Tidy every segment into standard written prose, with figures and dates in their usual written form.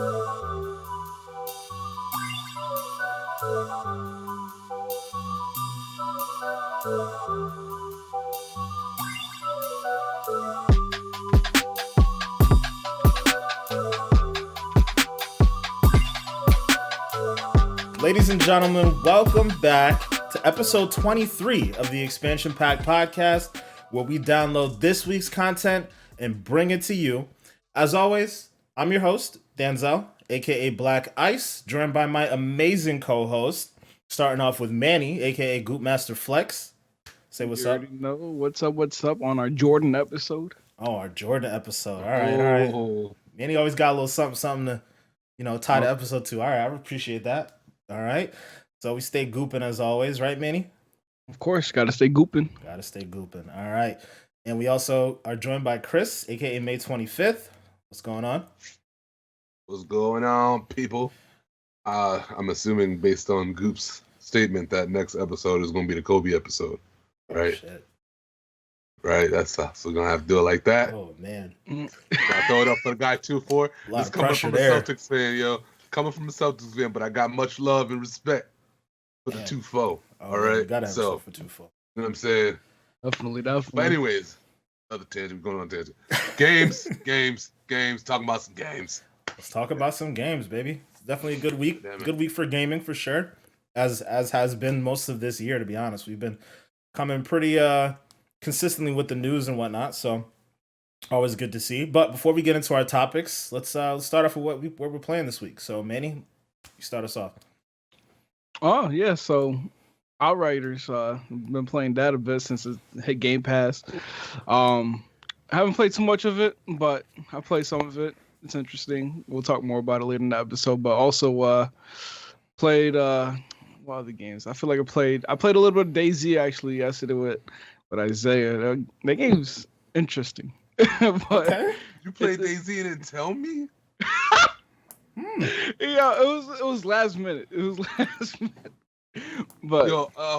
Ladies and gentlemen, welcome back to episode 23 of the Expansion Pack podcast, where we download this week's content and bring it to you. As always, I'm your host, Danzel, aka Black Ice, joined by my amazing co-host, starting off with Manny, aka Goopmaster Flex. Say what's up. No, what's up on our Jordan episode? Oh, our Jordan episode. All right. Manny always got a little something to, tie the episode to. All right, I appreciate that. All right. So we stay gooping as always, right, Manny? Of course, gotta stay gooping. Gotta stay gooping. All right. And we also are joined by Chris, aka May 25th. What's going on? What's going on, people? I'm assuming based on Goop's statement that next episode is going to be the Kobe episode, right? Oh, shit. Right, that's so we're gonna have to do it like that. Oh man. I throw it up for the guy 2-4. This coming from a Celtics fan, yo. Coming from a Celtics fan, but I got much love and respect for the 2-4. All right. You gotta have so for 2-4. You know what I'm saying? Definitely. But anyways, another tangent, going on tangent. Games, talking about some games. Let's talk about some games, baby. It's definitely a good week. Good week for gaming for sure. As has been most of this year, to be honest. We've been coming pretty consistently with the news and whatnot, so always good to see. But before we get into our topics, let's start off with what we're playing this week. So, Manny, you start us off. Oh yeah, so Outriders. Been playing that a bit since it hit Game Pass. I haven't played too much of it, but I played some of it. It's interesting. We'll talk more about it later in the episode. But also played what other games? I feel like I played a little bit of DayZ actually yesterday with Isaiah. That game's interesting. But okay. You played DayZ and didn't tell me? Yeah, it was last minute. But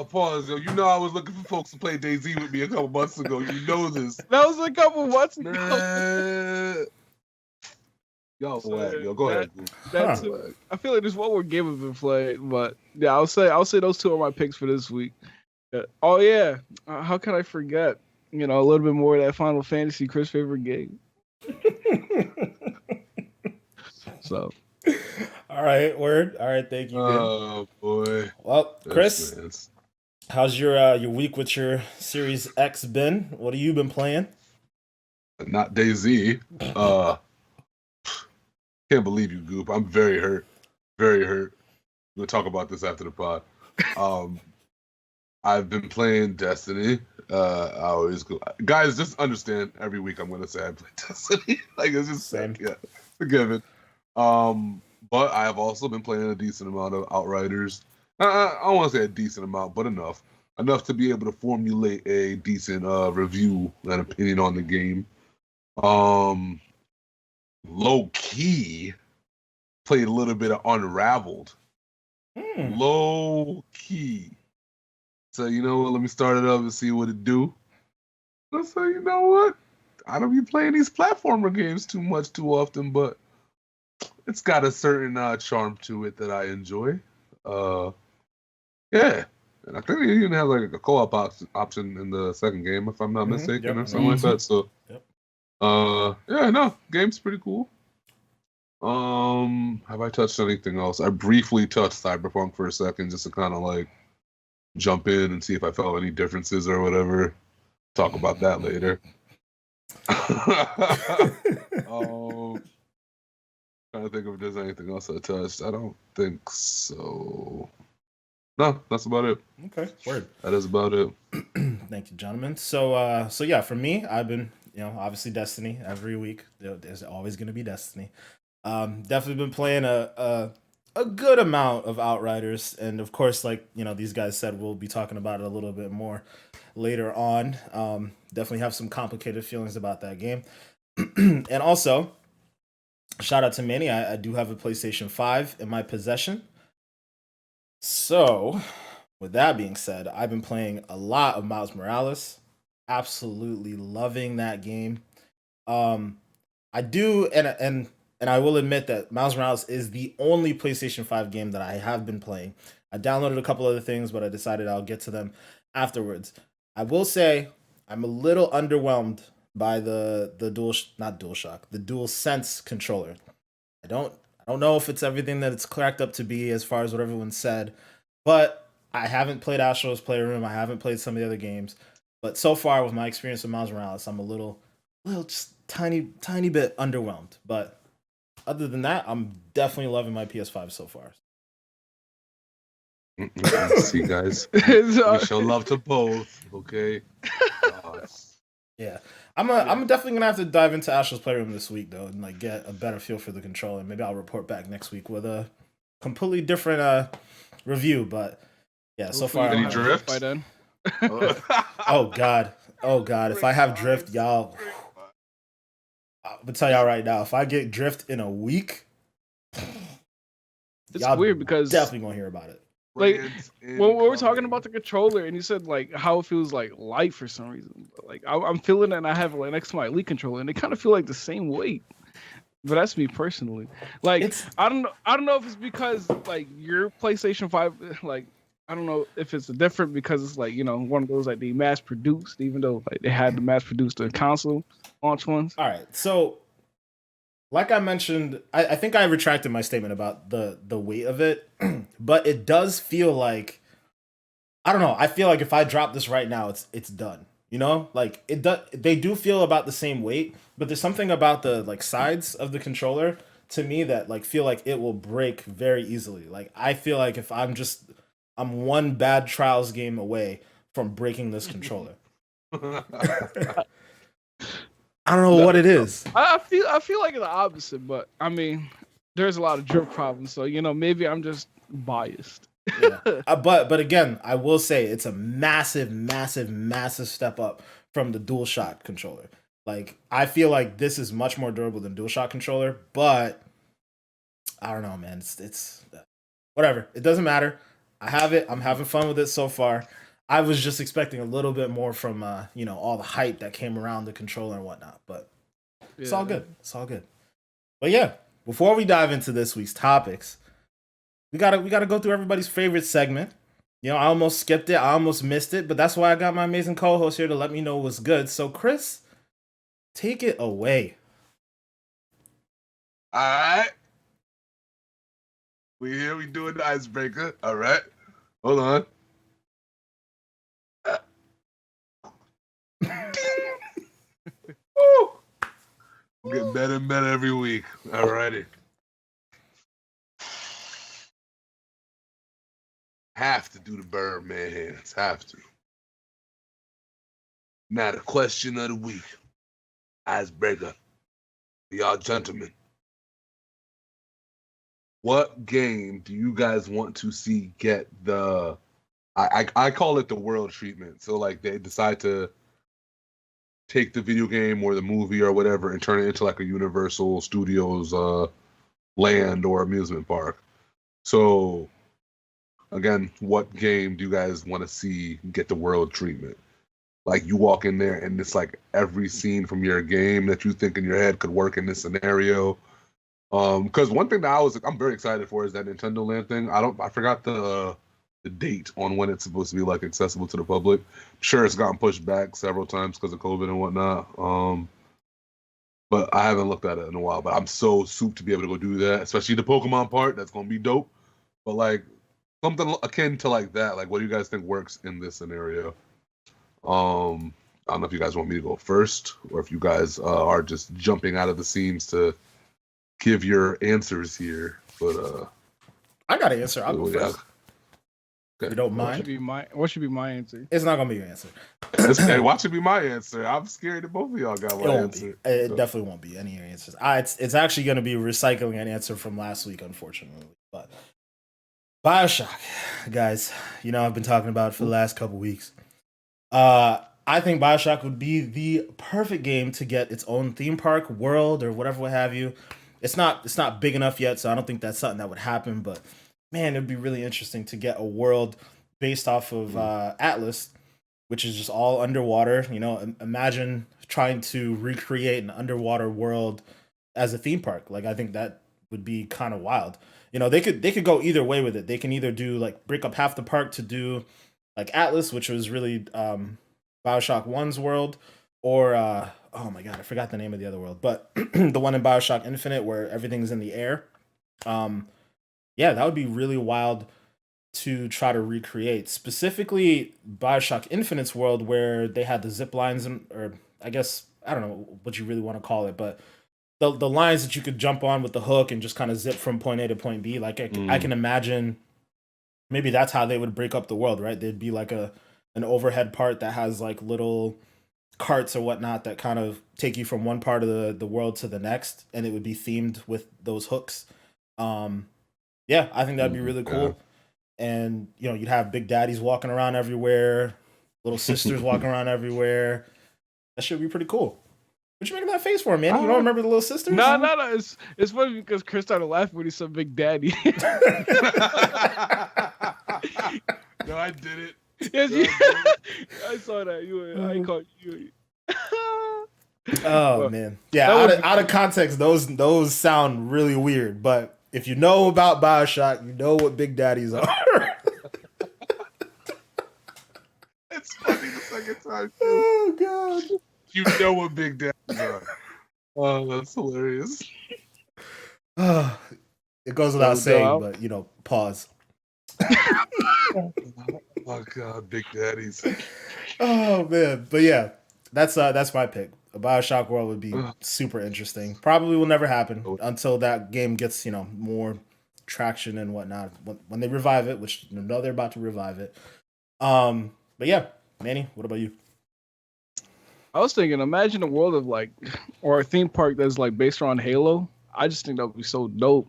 pause. Yo, you know I was looking for folks to play DayZ with me a couple months ago. You know this. That was a couple months ago. Go ahead. I feel like there's one more game I've been playing, but yeah, I'll say those two are my picks for this week. Oh yeah, how can I forget? A little bit more of that Final Fantasy, Chris' favorite game. So. All right, word. All right, thank you. Oh boy. Well, Chris, how's your week with your Series X been? What have you been playing? Not DayZ. Can't believe you, Goop. I'm very hurt. Very hurt. We'll talk about this after the pod. I've been playing Destiny. I always go, guys. Just understand. Every week I'm gonna say I play Destiny. Like it's just same. Yeah, forgiven. But I have also been playing a decent amount of Outriders. I don't want to say a decent amount, but enough to be able to formulate a decent review and opinion on the game. Low key, played a little bit of Unraveled. Low key. So you know what? Let me start it up and see what it do. So you know what? I don't be playing these platformer games too often, but it's got a certain charm to it that I enjoy. Yeah. And I think it even has like a co-op option in the second game, if I'm not mistaken, or something like that. So, game's pretty cool. Have I touched anything else? I briefly touched Cyberpunk for a second, just to kind of like jump in and see if I felt any differences or whatever. Talk about that later. Trying to think if there's anything else I touched. I don't think so. No, that's about it. Okay, word. That is about it. Thank you, gentlemen. So yeah, for me, I've been, obviously Destiny every week. There's always going to be Destiny. Definitely been playing a good amount of Outriders, and of course, like these guys said, we'll be talking about it a little bit more later on. Definitely have some complicated feelings about that game, and also. Shout out to Manny. I do have a PlayStation 5 in my possession. So, with that being said, I've been playing a lot of Miles Morales. Absolutely loving that game. I do, and and I will admit that Miles Morales is the only PlayStation 5 game that I have been playing. I downloaded a couple other things, but I decided I'll get to them afterwards. I will say I'm a little underwhelmed by the the Dual Sense controller. I don't know if it's everything that it's cracked up to be as far as what everyone said, but I haven't played Astro's Playroom. I haven't played some of the other games, but so far with my experience with Miles Morales, I'm a little just tiny bit underwhelmed. But other than that, I'm definitely loving my PS5 so far. See, guys, we show love to both. Okay. Yeah, I'm definitely gonna have to dive into Astro's Playroom this week though, and like get a better feel for the controller. Maybe I'll report back next week with a completely different review. But yeah, so far. Any drift by then? Oh god, if I have drift, y'all. I'm gonna tell y'all right now, if I get drift in a week, it's weird because definitely gonna hear about it. Like when we were talking about the controller, and you said like how it feels like light for some reason. But, like I'm feeling it, and I have it like next to my Elite controller, and they kind of feel like the same weight. But that's me personally. Like I don't know if it's because like your PlayStation 5, like I don't know if it's different because it's like one of those like they mass produced, even though like they had to mass produce the console launch ones. All right, so. Like I mentioned, I think I retracted my statement about the weight of it, but it does feel like I don't know. I feel like if I drop this right now, it's done. Like it does. They do feel about the same weight, but there's something about the like sides of the controller to me that like feel like it will break very easily. Like I feel like if I'm one bad trials game away from breaking this controller. I don't know what it is. I feel like the opposite, but I mean, there's a lot of drift problems, so maybe I'm just biased. Yeah. But again, I will say it's a massive step up from the DualShock controller. Like I feel like this is much more durable than DualShock controller, but I don't know, man. It's whatever. It doesn't matter. I have it. I'm having fun with it so far. I was just expecting a little bit more from all the hype that came around the controller and whatnot, but it's all good. It's all good. But yeah, before we dive into this week's topics, we gotta go through everybody's favorite segment. I almost skipped it, I almost missed it, but that's why I got my amazing co-host here to let me know what's good. So Chris, take it away. All right, we doing the icebreaker. All right, hold on. Get better and better every week. Alrighty. Have to do the Birdman hands. Have to. Now the question of the week. Icebreaker. For y'all gentlemen. What game do you guys want to see get the I call it the world treatment. So like they decide to take the video game or the movie or whatever and turn it into like a Universal Studios land or amusement park. So again, what game do you guys want to see get the world treatment? Like you walk in there and it's like every scene from your game that you think in your head could work in this scenario. Because one thing that I'm very excited for is that Nintendo Land thing. I forgot the date on when it's supposed to be like accessible to the public. I'm sure it's gotten pushed back several times because of COVID and whatnot. But I haven't looked at it in a while. But I'm so souped to be able to go do that, especially the Pokemon part. That's gonna be dope. But like something akin to like that. Like, what do you guys think works in this scenario? I don't know if you guys want me to go first, or if you guys are just jumping out of the seams to give your answers here. But I got an answer. I'll go first. Okay. You don't mind? What should be my answer? It's not gonna be your answer. Hey, why should be my answer? I'm scared that both of y'all got one answer. It definitely won't be any of your answers. It's actually gonna be recycling an answer from last week, unfortunately. But BioShock, guys, I've been talking about it for the last couple weeks. I think BioShock would be the perfect game to get its own theme park, world, or whatever what have you. It's not big enough yet, so I don't think that's something that would happen, but man, it'd be really interesting to get a world based off of Atlas, which is just all underwater. Imagine trying to recreate an underwater world as a theme park. Like I think that would be kind of wild. You know, they could go either way with it. They can either do like break up half the park to do like Atlas, which was really BioShock One's world, or oh my god, I forgot the name of the other world, but the one in BioShock Infinite where everything's in the air. Um, yeah, that would be really wild to try to recreate. Specifically, BioShock Infinite's world where they had the zip lines, and, or I guess I don't know what you really want to call it, but the lines that you could jump on with the hook and just kind of zip from point A to point B. Like I can imagine maybe that's how they would break up the world, right? There'd be like an overhead part that has like little carts or whatnot that kind of take you from one part of the world to the next, and it would be themed with those hooks. Um, yeah, I think that'd be really cool. And you know, you'd have big daddies walking around everywhere, little sisters walking around everywhere. That should be pretty cool. What you making that face for, man? You don't remember the little sisters? No. It's funny because Chris started laughing when he said Big Daddy. No, I did it. Yes, I saw that. I caught you. Oh man, yeah. Out of context, those sound really weird. But if you know about BioShock, you know what Big Daddies are. It's funny the second time too. Oh god. You know what Big Daddies are. Oh, that's hilarious. It goes without saying, but you know, pause. Oh god, Big Daddies. Oh man, but yeah, that's my pick. A BioShock world would be super interesting. Probably will never happen until that game gets, you know, more traction and whatnot. When they revive it, which you know they're about to revive it. But yeah, Manny, what about you? I was thinking, imagine a world of like, or a theme park that's like based around Halo. I just think that would be so dope.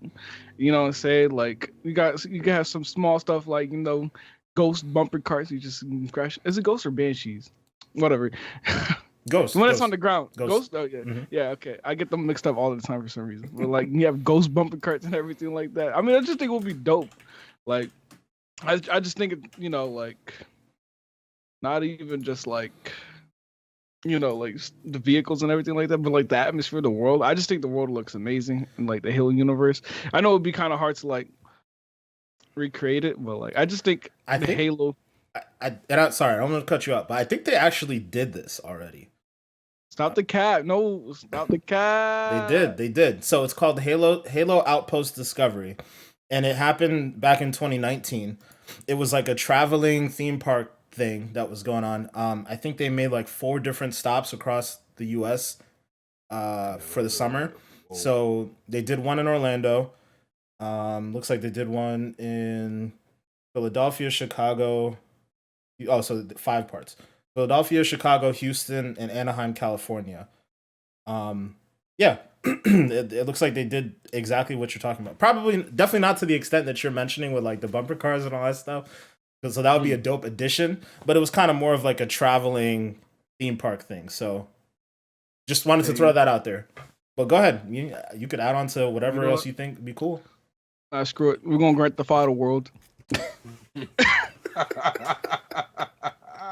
You know what I'm saying? Like you can have some small stuff like, you know, ghost bumper carts. You just crash. Is it ghosts or banshees? Whatever. Ghost. When it's on the ground. Ghost. Oh yeah. Mm-hmm. Yeah. Okay. I get them mixed up all the time for some reason. But like you have ghost bumper carts and everything like that. I mean, I just think it would be dope. Like, I just think it, you know, like, not even just like, you know, like the vehicles and everything like that, but like the atmosphere of the world. I just think the world looks amazing in like the Halo universe. I know it'd be kind of hard to like recreate it, but like I just think Halo. Sorry, I'm gonna cut you up, but I think they actually did this already. Stop the cat! No, stop the cat! They did. So it's called Halo Outpost Discovery, and it happened back in 2019. It was like a traveling theme park thing that was going on. I think they made like 4 different stops across the U.S. For the summer. So they did one in Orlando. Looks like they did one in Philadelphia, Chicago. Oh, so 5 parts: Philadelphia, Chicago, Houston, and Anaheim, California. Yeah, it looks like they did exactly what you're talking about. Definitely not to the extent that you're mentioning with like the bumper cars and all that stuff. So that would be a dope addition, but it was kind of more of like a traveling theme park thing. So just wanted to throw that out there. But go ahead. You could add on to whatever else you think would be cool. Screw it. We're going to Grand Theft Auto world.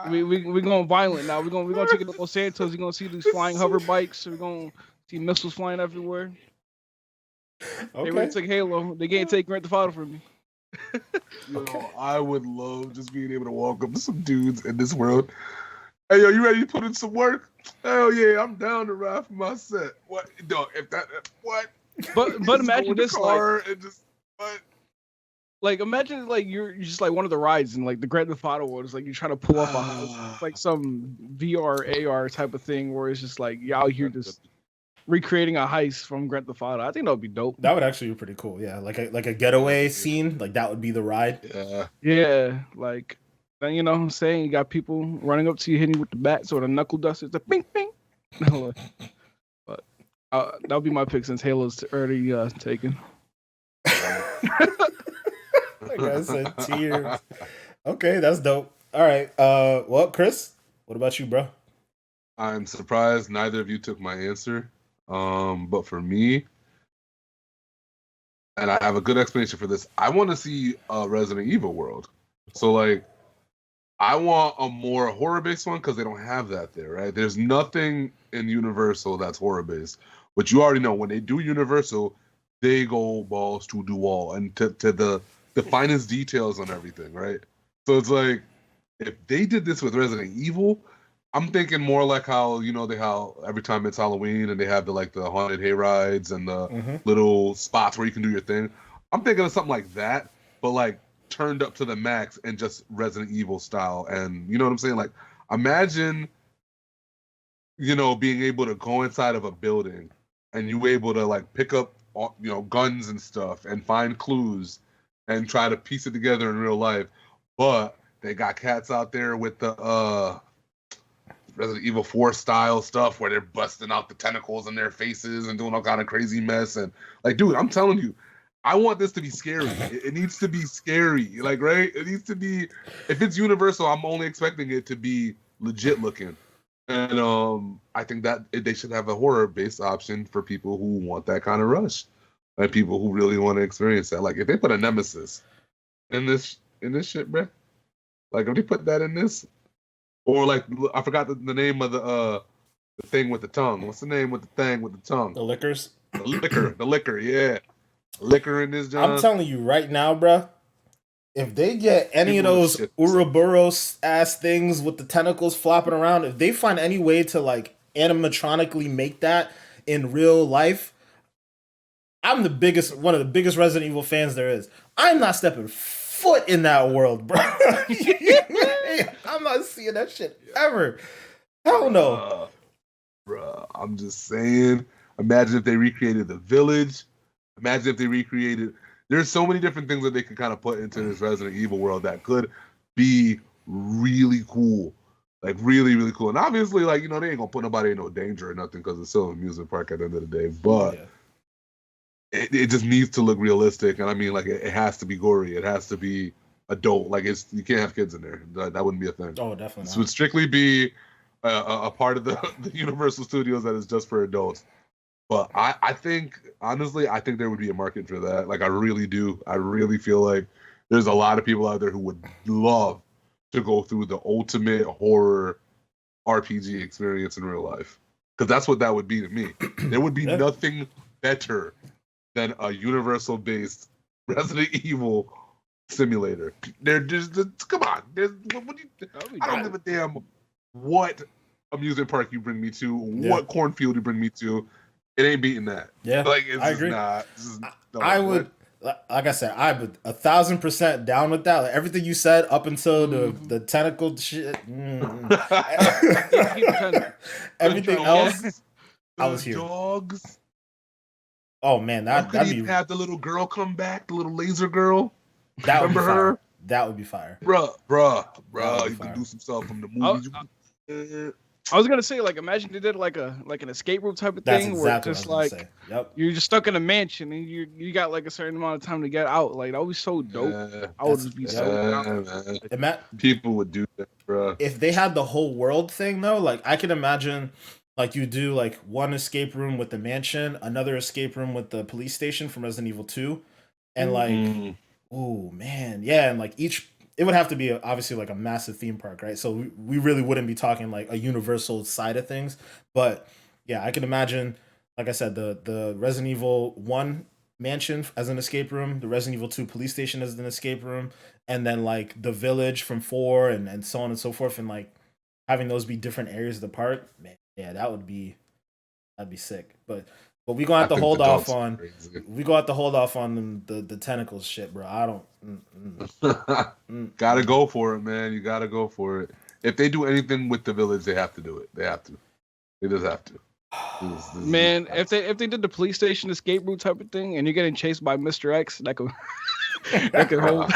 We're going violent now. We're going to take it to Los Santos. You're going to see these flying hover bikes. We're going to see missiles flying everywhere. Okay. They really took Halo. They can't take Grand Theft Auto from me. Yo, I would love just being able to walk up to some dudes in this world. Hey, yo, you ready to put in some work? Hell yeah, I'm down to ride for my set. What? No, what? But imagine this, like, and just what? Like, imagine like you're just like one of the rides in like the Grand Theft Auto world. It's like you're trying to pull off like some VR AR type of thing where it's just like you're out here just recreating a heist from Grand Theft Auto. I think that would be dope. That would actually be pretty cool. Yeah, like a getaway scene. Like that would be the ride. Yeah. Like, then you know what I'm saying? You got people running up to you, hitting you with the bats or the knuckle dusters. The bing bing. But that would be my pick since Halo's already taken. Like I said, tears. Okay, that's dope. All right. Well, Chris, what about you, bro? I'm surprised neither of you took my answer. But for me, and I have a good explanation for this, I want to see a Resident Evil world. So, like, I want a more horror-based one because they don't have that there, right? There's nothing in Universal that's horror-based. But you already know when they do Universal, they go balls to do all and to the finest details on everything, right? So it's like if they did this with Resident Evil, I'm thinking more like how how every time it's Halloween and they have the haunted hay rides and the little spots where you can do your thing. I'm thinking of something like that, but like turned up to the max and just Resident Evil style. And you know what I'm saying? Like imagine being able to go inside of a building and you able to like pick up guns and stuff and find clues and try to piece it together in real life. But they got cats out there with the Resident Evil 4 style stuff where they're busting out the tentacles in their faces and doing all kind of crazy mess. And like, dude, I'm telling you, I want this to be scary. It needs to be scary. Like, right? It needs to be, if it's Universal, I'm only expecting it to be legit looking. And I think that they should have a horror-based option for people who want that kind of rush. And people who really want to experience that. Like, if they put a Nemesis in this shit, bro. Like, if they put that in this, or like I forgot the name of the thing with the tongue. What's the name with the thing with the tongue? The liquors. The liquor, yeah. Liquor in this job. I'm telling you right now, bro. If they get any of those Ouroboros ass things with the tentacles flopping around, if they find any way to like animatronically make that in real life, I'm one of the biggest Resident Evil fans there is. I'm not stepping foot in that world, bro. I'm not seeing that shit ever. Hell no. Bruh, I'm just saying. Imagine if they recreated the village. Imagine if they recreated. There's so many different things that they could kind of put into this Resident Evil world that could be really cool. Like, really, really cool. And obviously, like, they ain't going to put nobody in no danger or nothing because it's still an amusement park at the end of the day. But it just needs to look realistic. And I mean, like, it has to be gory. It has to be adult. Like, you can't have kids in there. That wouldn't be a thing. Oh, definitely not. This would strictly be a part of the Universal Studios that is just for adults. But I think, honestly, there would be a market for that. Like, I really do. I really feel like there's a lot of people out there who would love to go through the ultimate horror RPG experience in real life. Because that's what that would be to me. There would be nothing better than a Universal-based Resident Evil simulator. Come on. I don't give a damn what amusement park you bring me to, what cornfield you bring me to. It ain't beating that. Yeah, like it's I agree. Not. I would, like I said, I would 1,000% down with that. Like, everything you said up until the tentacle shit. Everything else, I was here. Dogs. Oh man, that'd be. Have the little girl come back, the little laser girl. That would be fire. Her? That would be fire, bruh. You could do some stuff from the movies. I was gonna say, like, imagine they did like an escape room type of thing, exactly where it's just like you're just stuck in a mansion and you got like a certain amount of time to get out. Like, that would be so dope. I would be so down. People would do that, bro. If they had the whole world thing though, like I can imagine, like you do like one escape room with the mansion, another escape room with the police station from Resident Evil 2, and like, oh man, yeah, and like it would have to be obviously like a massive theme park, right? So we really wouldn't be talking like a Universal side of things. But yeah, I can imagine, like I said, the Resident Evil 1 mansion as an escape room, the Resident Evil 2 police station as an escape room, and then like the village from 4 and so on and so forth, and like having those be different areas of the park. Man, yeah, that'd be sick. But we gonna have to hold off on. We gonna have to hold off on the tentacles shit, bro. I don't. Gotta go for it, man. You gotta go for it. If they do anything with the village, they have to do it. They have to. They just have to. Man, if they did the police station escape route type of thing, and you're getting chased by Mr. X, that could hold.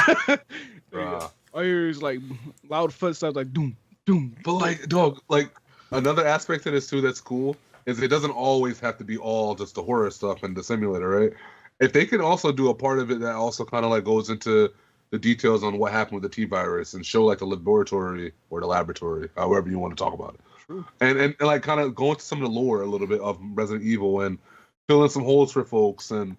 All you hear is like loud footsteps, like doom, doom. But like, dog, like another aspect to this too that's cool is it doesn't always have to be all just the horror stuff and the simulator, right? If they can also do a part of it that also kind of like goes into the details on what happened with the T-virus and show like the laboratory or the laboratory, however you want to talk about it. True. And like kind of go into some of the lore a little bit of Resident Evil and fill in some holes for folks, and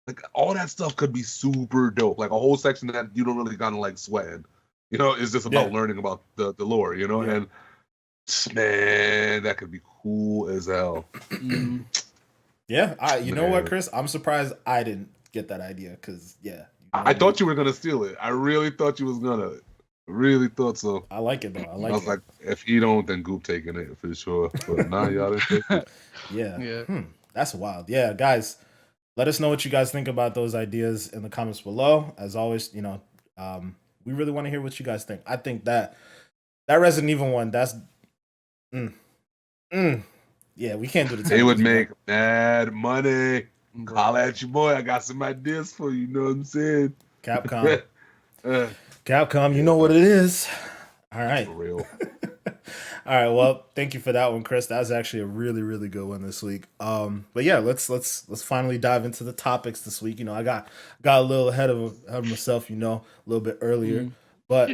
like all that stuff could be super dope. Like a whole section that you don't really kind of like sweating, it's just about learning about the lore, and man, that could be cool as hell. Yeah, you know what, Man. Chris? I'm surprised I didn't get that idea because I thought you were gonna steal it. I really thought you was gonna. Really thought so. I like it though. I I like was it. like, if he don't, then Goop taking it for sure. But nah, y'all didn't take it. Yeah. Yeah. That's wild. Yeah, guys, let us know what you guys think about those ideas in the comments below. As always, we really want to hear what you guys think. I think that Resident Evil one, that's mm, yeah, we can't do the They would tentacles, bro. make mad money. Holla at your boy. I got some ideas for you. You know what I'm saying? Capcom. For Capcom, you know what it is. All right. real. All right. Well, thank you for that one, Chris. That was actually a really, really good one this week. But yeah, let's finally dive into the topics this week. I got a little ahead of myself, a little bit earlier, but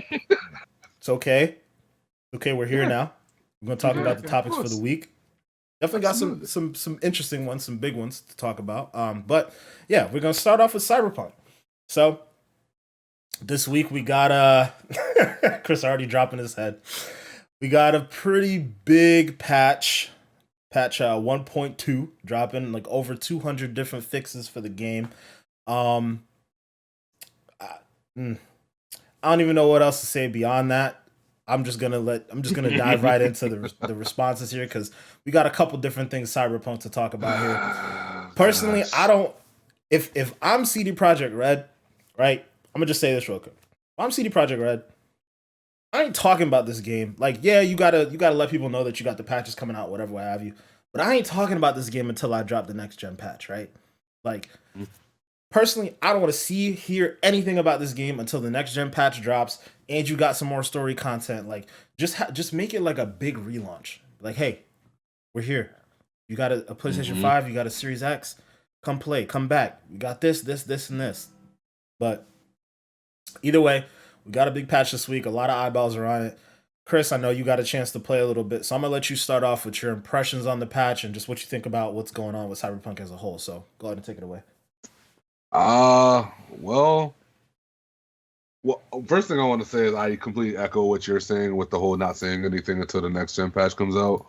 it's okay. Okay, we're here now. We're gonna talk about the topics for the week. Definitely got some interesting ones, some big ones to talk about. But yeah, we're gonna start off with Cyberpunk. So this week we got Chris already dropping his head. We got a pretty big patch 1.2 dropping, like over 200 different fixes for the game. I don't even know what else to say beyond that. I'm just gonna dive right into the responses here because we got a couple different things Cyberpunk to talk about here. Personally, I don't. If I'm CD Projekt Red, right? I'm gonna just say this real quick. If I'm CD Projekt Red, I ain't talking about this game. Like, yeah, you gotta let people know that you got the patches coming out, whatever, what have you. But I ain't talking about this game until I drop the next gen patch, right? Like, personally, I don't want to hear anything about this game until the next gen patch drops and you got some more story content. Like, just make it like a big relaunch. Like, hey, we're here. You got a PlayStation 5, you got a Series X. Come play, come back. We got this, and this. But either way, we got a big patch this week. A lot of eyeballs are on it. Chris, I know you got a chance to play a little bit, so I'm gonna let you start off with your impressions on the patch and just what you think about what's going on with Cyberpunk as a whole. So go ahead and take it away. Well, first thing I want to say is I completely echo what you're saying with the whole not saying anything until the next gen patch comes out.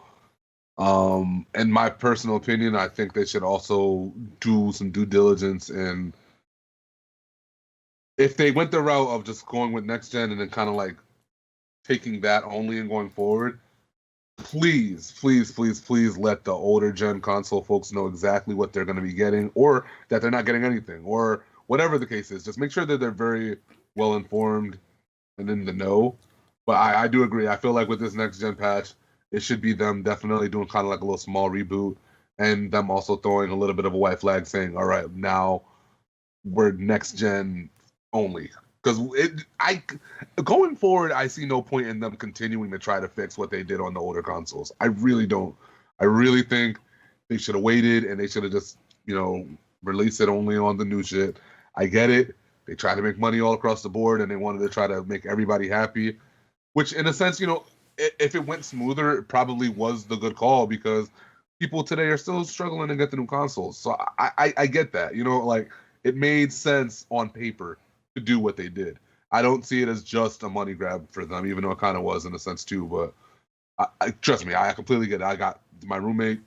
In my personal opinion, I think they should also do some due diligence, and if they went the route of just going with next gen and then kind of like taking that only and going forward, please let the older gen console folks know exactly what they're going to be getting, or that they're not getting anything, or whatever the case is. Just make sure that they're very well informed and in the know. But I do agree. I feel like with this next gen patch, it should be them definitely doing kind of like a little small reboot, and them also throwing a little bit of a white flag saying, all right, now we're next gen only. Because going forward, I see no point in them continuing to try to fix what they did on the older consoles. I really don't. I really think they should have waited and they should have just, released it only on the new shit. I get it. They try to make money all across the board and they wanted to try to make everybody happy, which in a sense, if it went smoother, it probably was the good call because people today are still struggling to get the new consoles. So I get that, like it made sense on paper to do what they did. I don't see it as just a money grab for them, even though it kind of was in a sense too. But trust me, I completely get it. I got my roommate.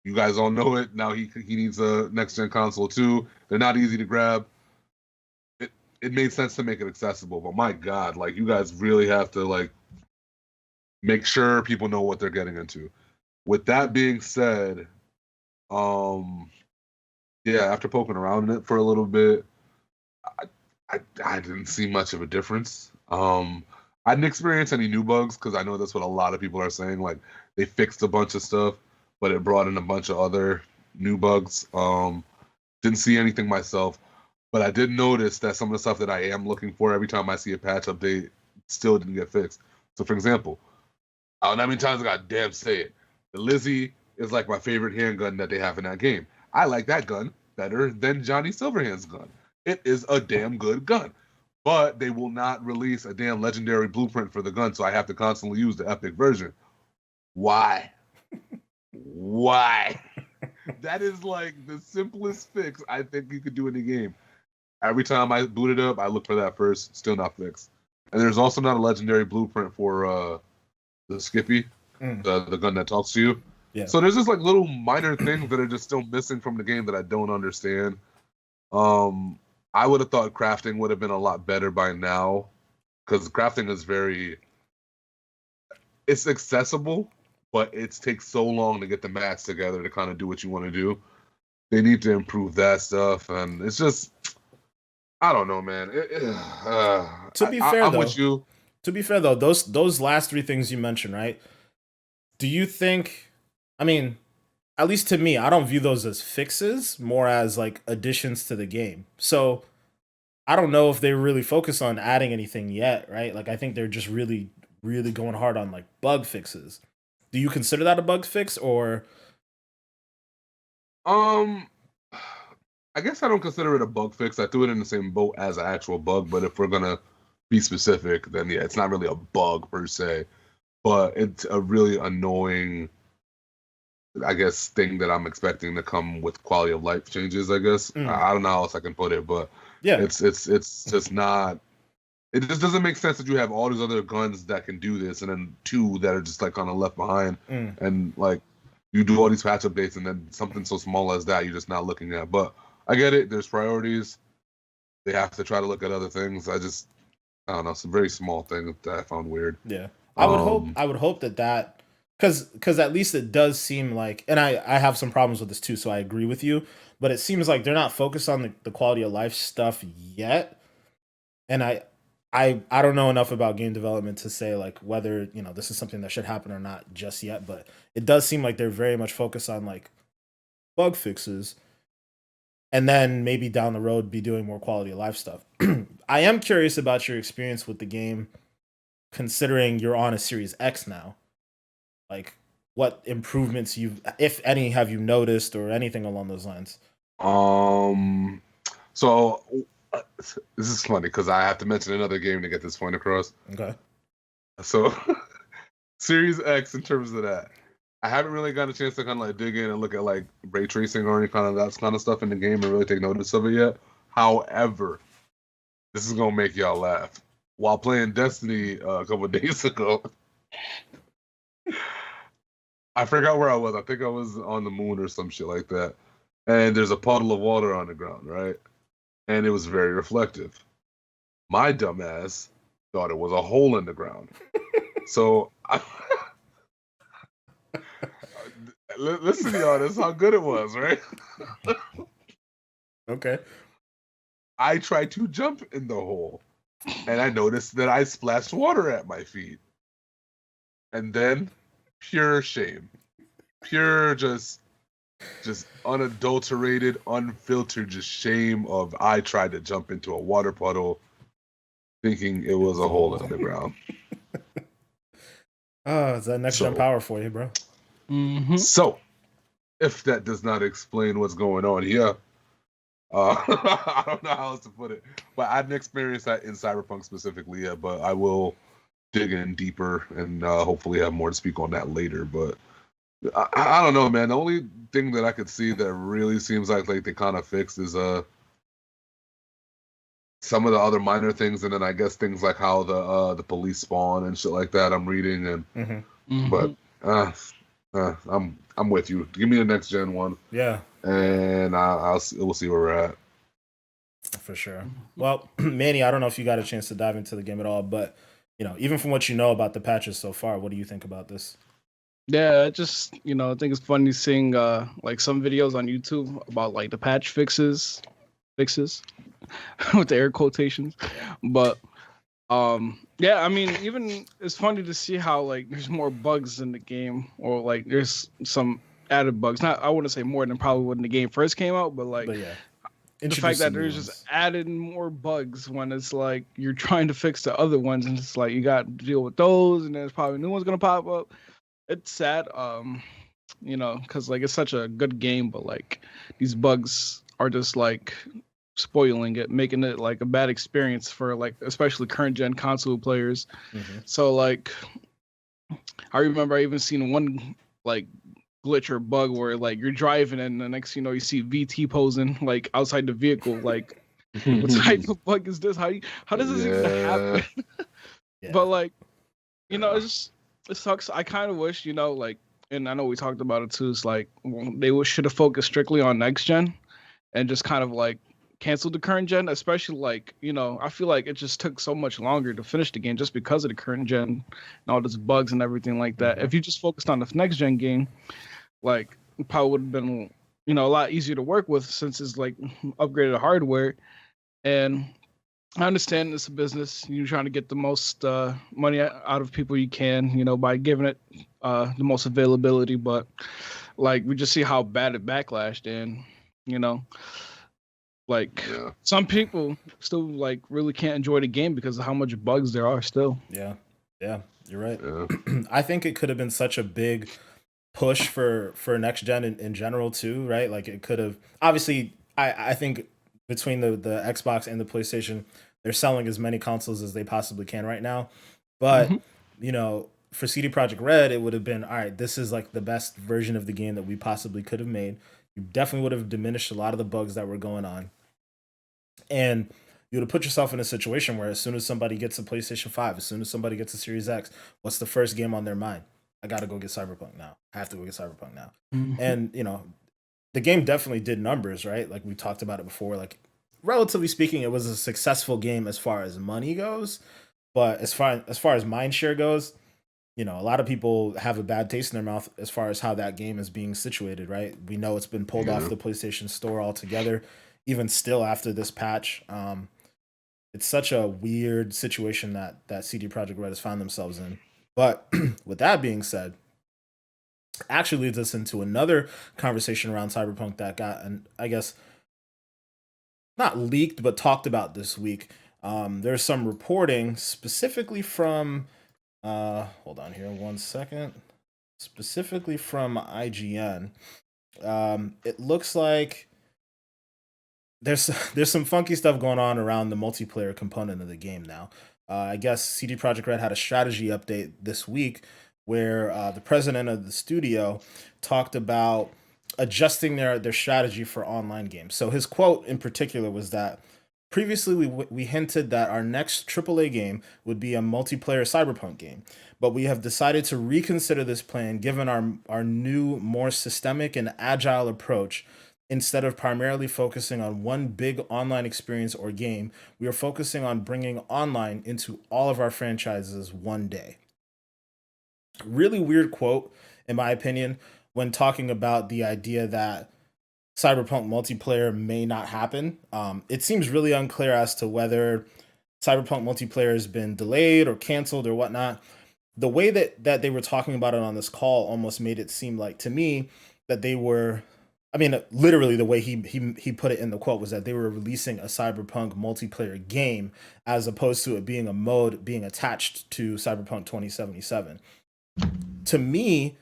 You guys all know it. Now he needs a next gen console too. They're not easy to grab. It made sense to make it accessible, but my God, like you guys really have to like make sure people know what they're getting into. With that being said, after poking around in it for a little bit, I didn't see much of a difference. I didn't experience any new bugs because I know that's what a lot of people are saying. Like they fixed a bunch of stuff, but it brought in a bunch of other new bugs. Didn't see anything myself, but I did notice that some of the stuff that I am looking for every time I see a patch update still didn't get fixed. So for example, I don't know how many times I got damn say it. The Lizzie is like my favorite handgun that they have in that game. I like that gun better than Johnny Silverhand's gun. It is a damn good gun. But they will not release a damn legendary blueprint for the gun, so I have to constantly use the epic version. Why? Why? That is like the simplest fix I think you could do in the game. Every time I boot it up, I look for that first. Still not fixed. And there's also not a legendary blueprint for the Skippy, the gun that talks to you. Yeah. So there's just like little minor things that are just still missing from the game that I don't understand. I would have thought crafting would have been a lot better by now, because crafting is it's accessible, but it takes so long to get the mats together to kind of do what you want to do. They need to improve that stuff, and it's just, I don't know, man. To be fair, I'm though, with you. To be fair, though, those last three things you mentioned, right? Do you think? I mean, at least to me, I don't view those as fixes, more as like additions to the game. So I don't know if they really focus on adding anything yet, right? Like I think they're just really, really going hard on like bug fixes. Do you consider that a bug fix, or Um, I guess I don't consider it a bug fix. I threw it in the same boat as an actual bug, but if we're gonna be specific, then yeah, it's not really a bug per se, but it's a really annoying, I guess, thing that I'm expecting to come with quality of life changes. I guess I don't know how else I can put it, but yeah, it's just not. It just doesn't make sense that you have all these other guns that can do this, and then two that are just like kind of left behind, and like you do all these patch updates, and then something so small as that you're just not looking at. But I get it. There's priorities. They have to try to look at other things. I don't know. Some very small thing that I found weird. yeah. I would hope that because at least it does seem like, and I have some problems with this too, so I agree with you. But it seems like they're not focused on the quality of life stuff yet, and I don't know enough about game development to say like whether this is something that should happen or not just yet. But it does seem like they're very much focused on like bug fixes, and then maybe down the road be doing more quality of life stuff. I am curious about your experience with the game, considering you're on a Series X now. Like, what improvements if any, have you noticed, or anything along those lines? So this is funny because I have to mention another game to get this point across. Okay. So Series X, in terms of that, I haven't really got a chance to kind of like dig in and look at like ray tracing or any kind of that kind of stuff in the game and really take notice of it yet. However, this is gonna make y'all laugh. While playing Destiny a couple of days ago, I forgot where I was. I think I was on the moon or some shit like that. And there's a puddle of water on the ground, right? And it was very reflective. My dumbass thought it was a hole in the ground. So listen, y'all, that's how good it was, right? Okay. I tried to jump in the hole, and I noticed that I splashed water at my feet. And then, pure shame. Pure just unadulterated, unfiltered just shame of I tried to jump into a water puddle thinking it was a hole in the ground. Oh, it's that next gen power for you, bro. Mm-hmm. So, if that does not explain what's going on here, I don't know how else to put it. But I didn't experience that in Cyberpunk specifically yet, but I will dig in deeper and hopefully have more to speak on that later. But I don't know, man. The only thing that I could see that really seems like they kind of fixed is some of the other minor things, and then I guess things like how the police spawn and shit like that. I'm reading and but I'm with you. Give me the next gen one. Yeah. And we'll see where we're at. For sure. Well, Manny, I don't know if you got a chance to dive into the game at all, but even from what you know about the patches so far, what do you think about this? Yeah, just I think it's funny seeing like some videos on YouTube about like the patch fixes with the air quotations. But yeah, I mean, even it's funny to see how like there's more bugs in the game, or like there's some added bugs. Not I wouldn't say more than probably when the game first came out, but yeah. The fact that there's just added more bugs when it's like you're trying to fix the other ones, and it's like you got to deal with those, and there's probably new ones gonna pop up. It's sad, because like it's such a good game, but like these bugs are just like spoiling it, making it like a bad experience for like especially current gen console players. So like I remember I even seen one like glitch or bug where like you're driving and the next you see VT posing like outside the vehicle. Like what type of bug is this? How does this even happen? Yeah. But like it sucks. I kind of wish like and I know we talked about it too. It's like they should have focused strictly on next gen and just kind of like canceled the current gen, especially like, I feel like it just took so much longer to finish the game just because of the current gen and all those bugs and everything like that. If you just focused on the next gen game, like it probably would have been, a lot easier to work with since it's like upgraded hardware. And I understand it's a business. You're trying to get the most money out of people you can, by giving it the most availability. But like we just see how bad it backlashed, and like some people still like really can't enjoy the game because of how much bugs there are still. Yeah, you're right. I think it could have been such a big push for next gen in general too, right? Like it could have obviously. I think between the Xbox and the PlayStation, they're selling as many consoles as they possibly can right now. But for CD Projekt Red, it would have been all right. This is like the best version of the game that we possibly could have made. You definitely would have diminished a lot of the bugs that were going on, and you would have put yourself in a situation where as soon as somebody gets a PlayStation 5, as soon as somebody gets a Series X, what's the first game on their mind? I got to go get Cyberpunk now. I have to go get Cyberpunk now. And, the game definitely did numbers, right? Like we talked about it before. Like, relatively speaking, it was a successful game as far as money goes. But as far as mind share goes, a lot of people have a bad taste in their mouth as far as how that game is being situated, right? We know it's been pulled off the PlayStation Store altogether, even still after this patch. It's such a weird situation that CD Projekt Red has found themselves in. But with that being said, actually leads us into another conversation around Cyberpunk that got, and I guess, not leaked, but talked about this week. There's some reporting specifically from, hold on here 1 second, specifically from IGN. It looks like there's some funky stuff going on around the multiplayer component of the game now. I guess CD Projekt Red had a strategy update this week where the president of the studio talked about adjusting their strategy for online games. So his quote in particular was that previously we hinted that our next AAA game would be a multiplayer Cyberpunk game, but we have decided to reconsider this plan given our new, more systemic and agile approach. Instead of primarily focusing on one big online experience or game, we are focusing on bringing online into all of our franchises one day. Really weird quote, in my opinion, when talking about the idea that Cyberpunk multiplayer may not happen. It seems really unclear as to whether Cyberpunk multiplayer has been delayed or canceled or whatnot. The way that they were talking about it on this call almost made it seem like, to me, that they were, I mean, literally the way he put it in the quote was that they were releasing a Cyberpunk multiplayer game as opposed to it being a mode being attached to Cyberpunk 2077. To me,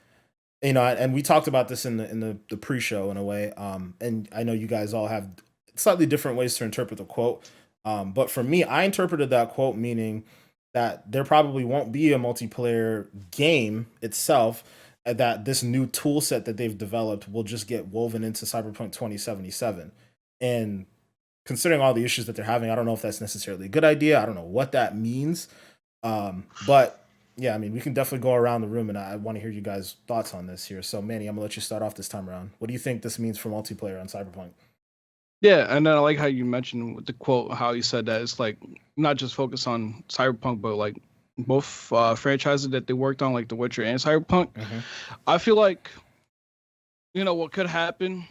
and we talked about this in the pre-show in a way, and I know you guys all have slightly different ways to interpret the quote, but for me, I interpreted that quote meaning that there probably won't be a multiplayer game itself, that this new tool set that they've developed will just get woven into Cyberpunk 2077. And considering all the issues that they're having, I don't know if that's necessarily a good idea. I don't know what that means. But yeah, I mean, we can definitely go around the room, and I want to hear you guys' thoughts on this here. So, Manny, I'm gonna let you start off this time around. What do you think this means for multiplayer on Cyberpunk? Yeah, and then I like how you mentioned with the quote, how you said that it's like not just focus on Cyberpunk, but like both franchises that they worked on, like The Witcher and Cyberpunk. I feel like, what could happen,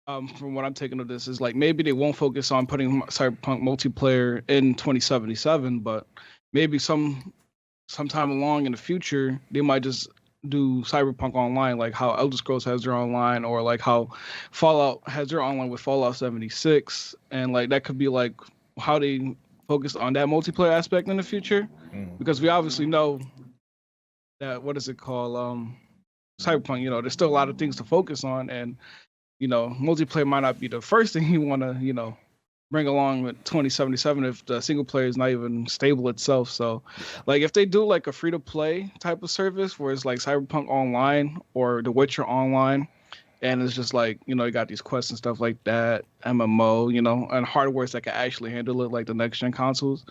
from what I'm taking of this, is like maybe they won't focus on putting Cyberpunk multiplayer in 2077, but maybe sometime along in the future, they might just do Cyberpunk online, like how Elder Scrolls has their online, or like how Fallout has their online with Fallout 76, and like that could be like how they focus on that multiplayer aspect in the future, because we obviously know that, what is it called, Cyberpunk, there's still a lot of things to focus on, and multiplayer might not be the first thing you want to bring along with 2077 if the single player is not even stable itself. So like if they do like a free to play type of service where it's like Cyberpunk online or The Witcher online, and it's just like, you got these quests and stuff like that, MMO, and hardware that can actually handle it, like the next gen consoles,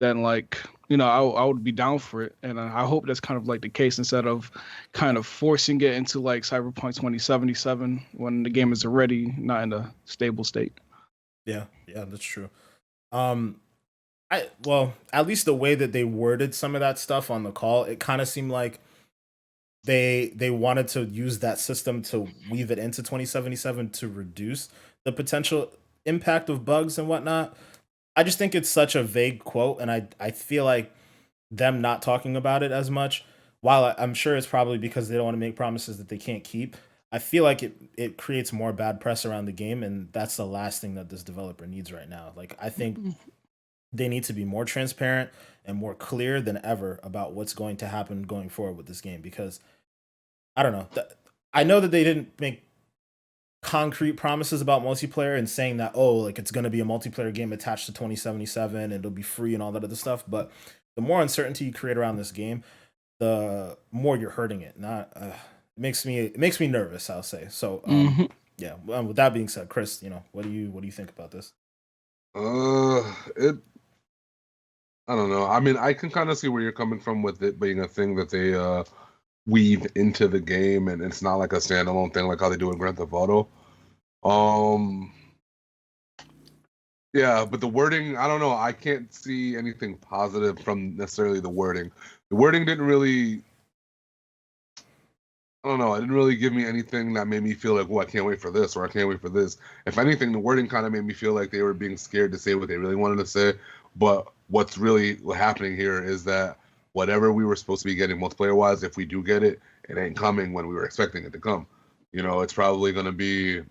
then like I would be down for it, and I hope that's kind of like the case instead of kind of forcing it into like Cyberpunk 2077 when the game is already not in a stable state. Yeah, that's true. Um, at least the way that they worded some of that stuff on the call, it kind of seemed like they wanted to use that system to weave it into 2077 to reduce the potential impact of bugs and whatnot. I just think it's such a vague quote, and I feel like them not talking about it as much, while I'm sure it's probably because they don't want to make promises that they can't keep. I feel like it creates more bad press around the game, and that's the last thing that this developer needs right now. Like, I think they need to be more transparent and more clear than ever about what's going to happen going forward with this game, because I don't know. I know that they didn't make concrete promises about multiplayer and saying that, oh, like it's going to be a multiplayer game attached to 2077 and it'll be free and all that other stuff, but the more uncertainty you create around this game, the more you're hurting it. Not it makes me nervous, I'll say. So yeah, with that being said, Chris, what do you think about this? It I don't know. I mean, I can kind of see where you're coming from with it being a thing that they weave into the game, and it's not like a standalone thing like how they do in Grand Theft Auto. Yeah, but the wording, I don't know. I can't see anything positive from necessarily the wording. The wording didn't really, I don't know. It didn't really give me anything that made me feel like, oh, I can't wait for this, or I can't wait for this. If anything, the wording kind of made me feel like they were being scared to say what they really wanted to say. But what's really happening here is that whatever we were supposed to be getting multiplayer-wise, if we do get it, it ain't coming when we were expecting it to come. It's probably going to be,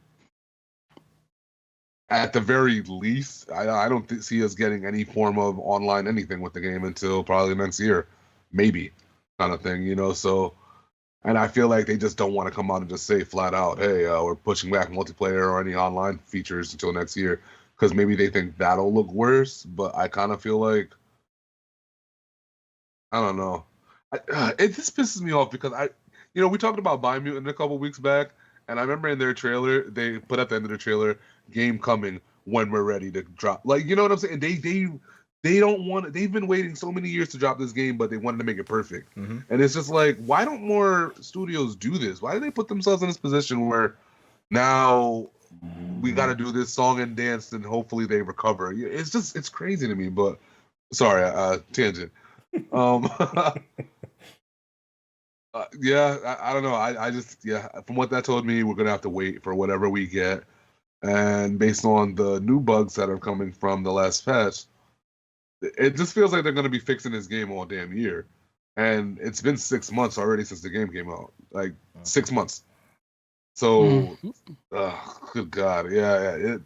at the very least, I don't see us getting any form of online anything with the game until probably next year, maybe, kind of thing, So, and I feel like they just don't want to come out and just say flat out, hey, we're pushing back multiplayer or any online features until next year, because maybe they think that'll look worse. But I kind of feel like, I don't know. It just pisses me off because we talked about Biomutant a couple weeks back, and I remember in their trailer, they put at the end of the trailer, game coming when we're ready to drop. Like, you know what I'm saying? They don't want it. They've been waiting so many years to drop this game, but they wanted to make it perfect. Mm-hmm. And it's just like, why don't more studios do this? Why do they put themselves in this position where now we got to do this song and dance and hopefully they recover? It's crazy to me, but sorry, tangent. Yeah, I don't know. I just, from what that told me, we're going to have to wait for whatever we get. And based on the new bugs that are coming from the last patch, it just feels like they're going to be fixing this game all damn year. And it's been 6 months already since the game came out. Like, 6 months. So, good God. Yeah, it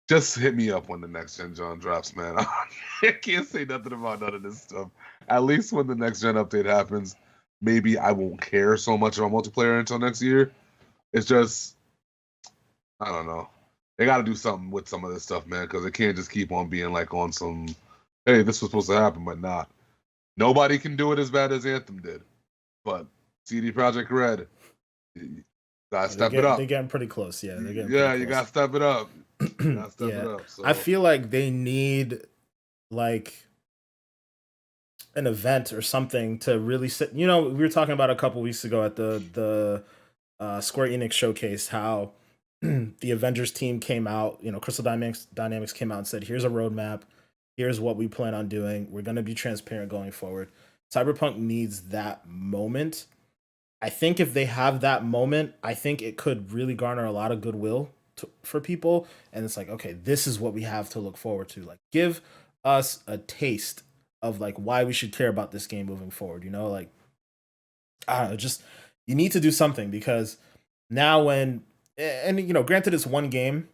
just hit me up when the next gen John drops, man. I can't say nothing about none of this stuff. At least when the next gen update happens, maybe I won't care so much about multiplayer until next year. It's just, I don't know. They got to do something with some of this stuff, man, because it can't just keep on being like on some, hey, this was supposed to happen, but not. Nobody can do it as bad as Anthem did. But CD Projekt Red, you got to step it up. They're getting pretty close, yeah. You got to step it up. So. I feel like they need like an event or something to really sit. We were talking about a couple weeks ago at the Square Enix showcase how the Avengers team came out. Crystal Dynamics came out and said, "Here's a roadmap. Here's what we plan on doing. We're going to be transparent going forward." Cyberpunk needs that moment. I think if they have that moment, I think it could really garner a lot of goodwill for people. And it's like, okay, this is what we have to look forward to. Like, give us a taste of like why we should care about this game moving forward. Like, I don't know, just you need to do something, because now granted it's one game,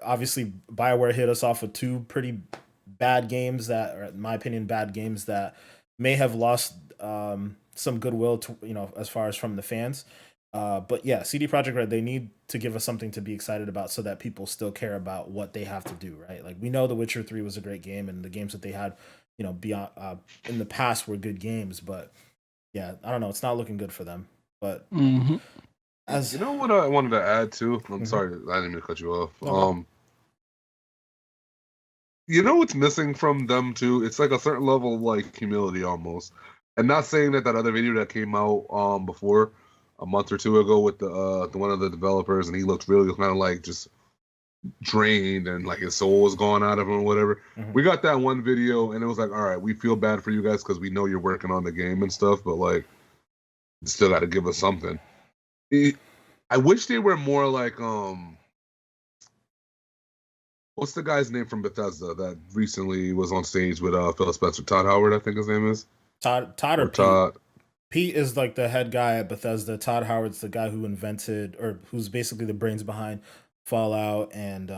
obviously BioWare hit us off with two pretty bad games that, or in my opinion, bad games that may have lost some goodwill to, as far as from the fans. But yeah, CD Projekt Red, they need to give us something to be excited about so that people still care about what they have to do, right? Like, we know The Witcher 3 was a great game, and the games that they had, beyond in the past were good games, but yeah, I don't know, it's not looking good for them. But as you know what I wanted to add too, I'm sorry, I didn't mean to cut you off. No. You know what's missing from them too? It's like a certain level of like humility almost. And not saying that other video that came out before a month or two ago with the one of the developers, and he looked really kind of like just drained and like his soul was gone out of him or whatever. Mhm. We got that one video and it was like, all right, we feel bad for you guys because we know you're working on the game and stuff, but like you still got to give us something. I wish they were more like what's the guy's name from Bethesda that recently was on stage with Phil Spencer? Todd Howard, I think his name is. Todd or Pete? Todd. Pete is like the head guy at Bethesda. Todd Howard's the guy who invented, or who's basically the brains behind Fallout and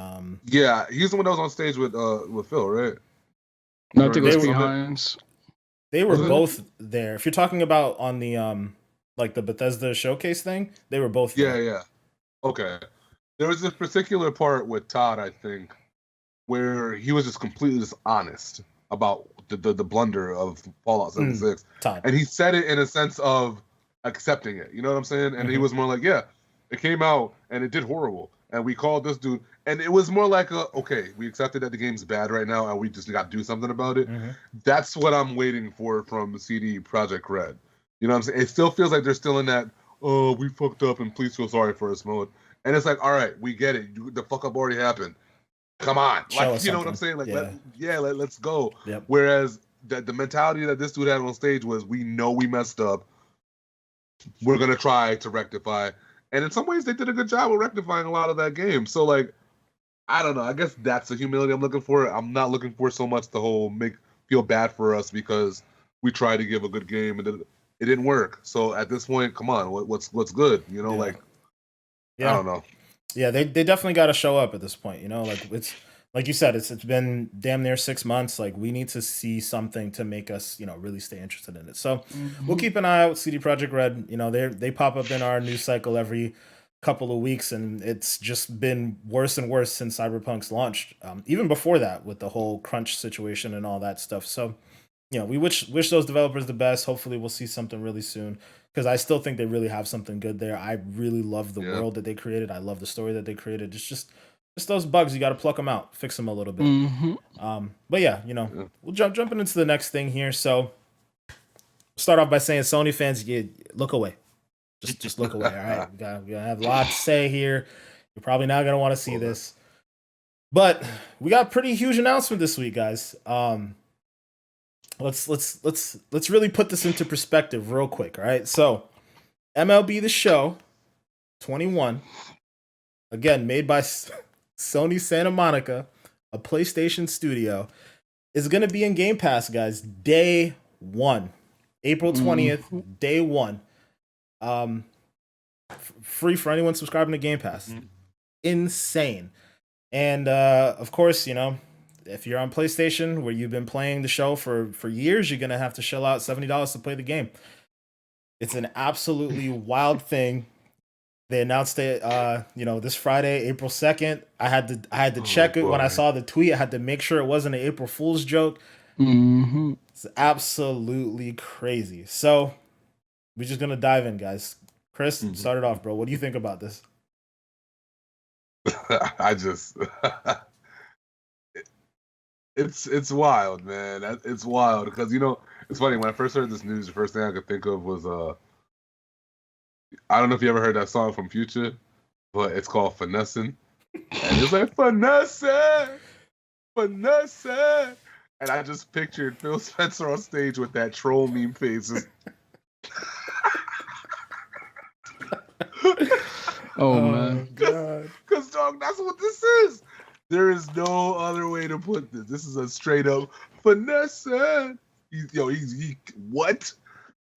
Yeah, he's the one that was on stage with Phil, right? No, I think it was They Pete were- Hines. they were Was it? both there. If you're talking about on the like the Bethesda showcase thing, they were both Yeah, there. yeah. Okay. There was this particular part with Todd, I think, where he was just completely just honest about the blunder of Fallout 76. Todd. And he said it in a sense of accepting it. You know what I'm saying? And he was more like, yeah, it came out and it did horrible. And we called this dude. And it was more like, okay, we accepted that the game's bad right now and we just got to do something about it. That's what I'm waiting for from CD Projekt Red. You know what I'm saying? It still feels like they're still in that, oh, we fucked up and please feel sorry for us mode. And it's like, all right, we get it. The fuck up already happened. Come on. Show Like, us you know what I'm something. saying? Like, Yeah. let's go. Yep. Whereas the mentality that this dude had on stage was, we know we messed up. We're going to try to rectify. And in some ways, they did a good job of rectifying a lot of that game. So, like, I don't know. I guess that's the humility I'm looking for. I'm not looking for so much the whole feel bad for us because we tried to give a good game and it didn't work. So at this point, come on, what's good? You know, I don't know. Yeah, they definitely got to show up at this point. You know, like it's like you said, it's been damn near 6 months. Like we need to see something to make us, you know, really stay interested in it. So we'll keep an eye out. CD Projekt Red, you know, they pop up in our news cycle every couple of weeks, and it's just been worse and worse since Cyberpunk's launched. Even before that, with the whole crunch situation and all that stuff. So, you know, we wish those developers the best. Hopefully, we'll see something really soon because I still think they really have something good there. I really love the world that they created. I love the story that they created. It's just those bugs. You got to pluck them out, fix them a little bit. But yeah, you know, we'll jumping into the next thing here. So, start off by saying, Sony fans, you look away. Just look away. All right, we gotta have a lot to say here. You're probably not gonna want to see this, but we got a pretty huge announcement this week, guys. Let's really put this into perspective real quick. All right, so MLB The Show 21, again made by Sony Santa Monica, a PlayStation studio, is gonna be in Game Pass, guys. Day 1, April 20th, day 1. Free for anyone subscribing to Game Pass. Insane. And of course, you know, if you're on PlayStation where you've been playing the show for years, you're gonna have to shell out $70 to play the game. It's an absolutely wild thing. They announced it you know, this Friday, April 2nd. I had to check it when I saw the tweet. I had to make sure it wasn't an April Fool's joke. It's absolutely crazy. So we're just gonna dive in, guys. Chris, start it off, bro. What do you think about this? I just it's wild, man. It's wild because, you know, it's funny, when I first heard this news, the first thing I could think of was I don't know if you ever heard that song from Future, but it's called Finessing. And it's like, Finessing, Finessing. And I just pictured Phil Spencer on stage with that troll meme face. Oh man, God. Because, dog, that's what this is. There is no other way to put this. This is a straight up finesse. He what?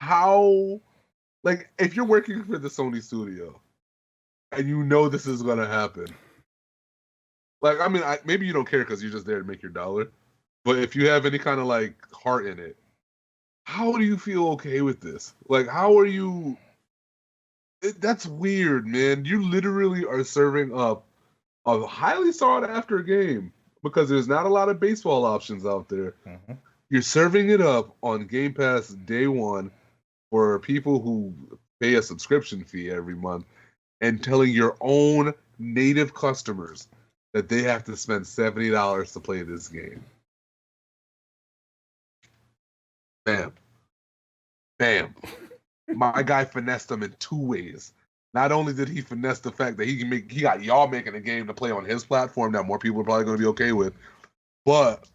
How? Like, if you're working for the Sony studio and you know this is gonna happen, like, I mean, maybe you don't care because you're just there to make your dollar. But if you have any kind of like heart in it, how do you feel okay with this? Like, how are you? That's weird, man. You literally are serving up a highly sought after game because there's not a lot of baseball options out there. You're serving it up on Game Pass day 1 for people who pay a subscription fee every month and telling your own native customers that they have to spend $70 to play this game. Bam. Bam. My guy finessed them in 2 ways. Not only did he finesse the fact that he got y'all making a game to play on his platform that more people are probably going to be okay with, but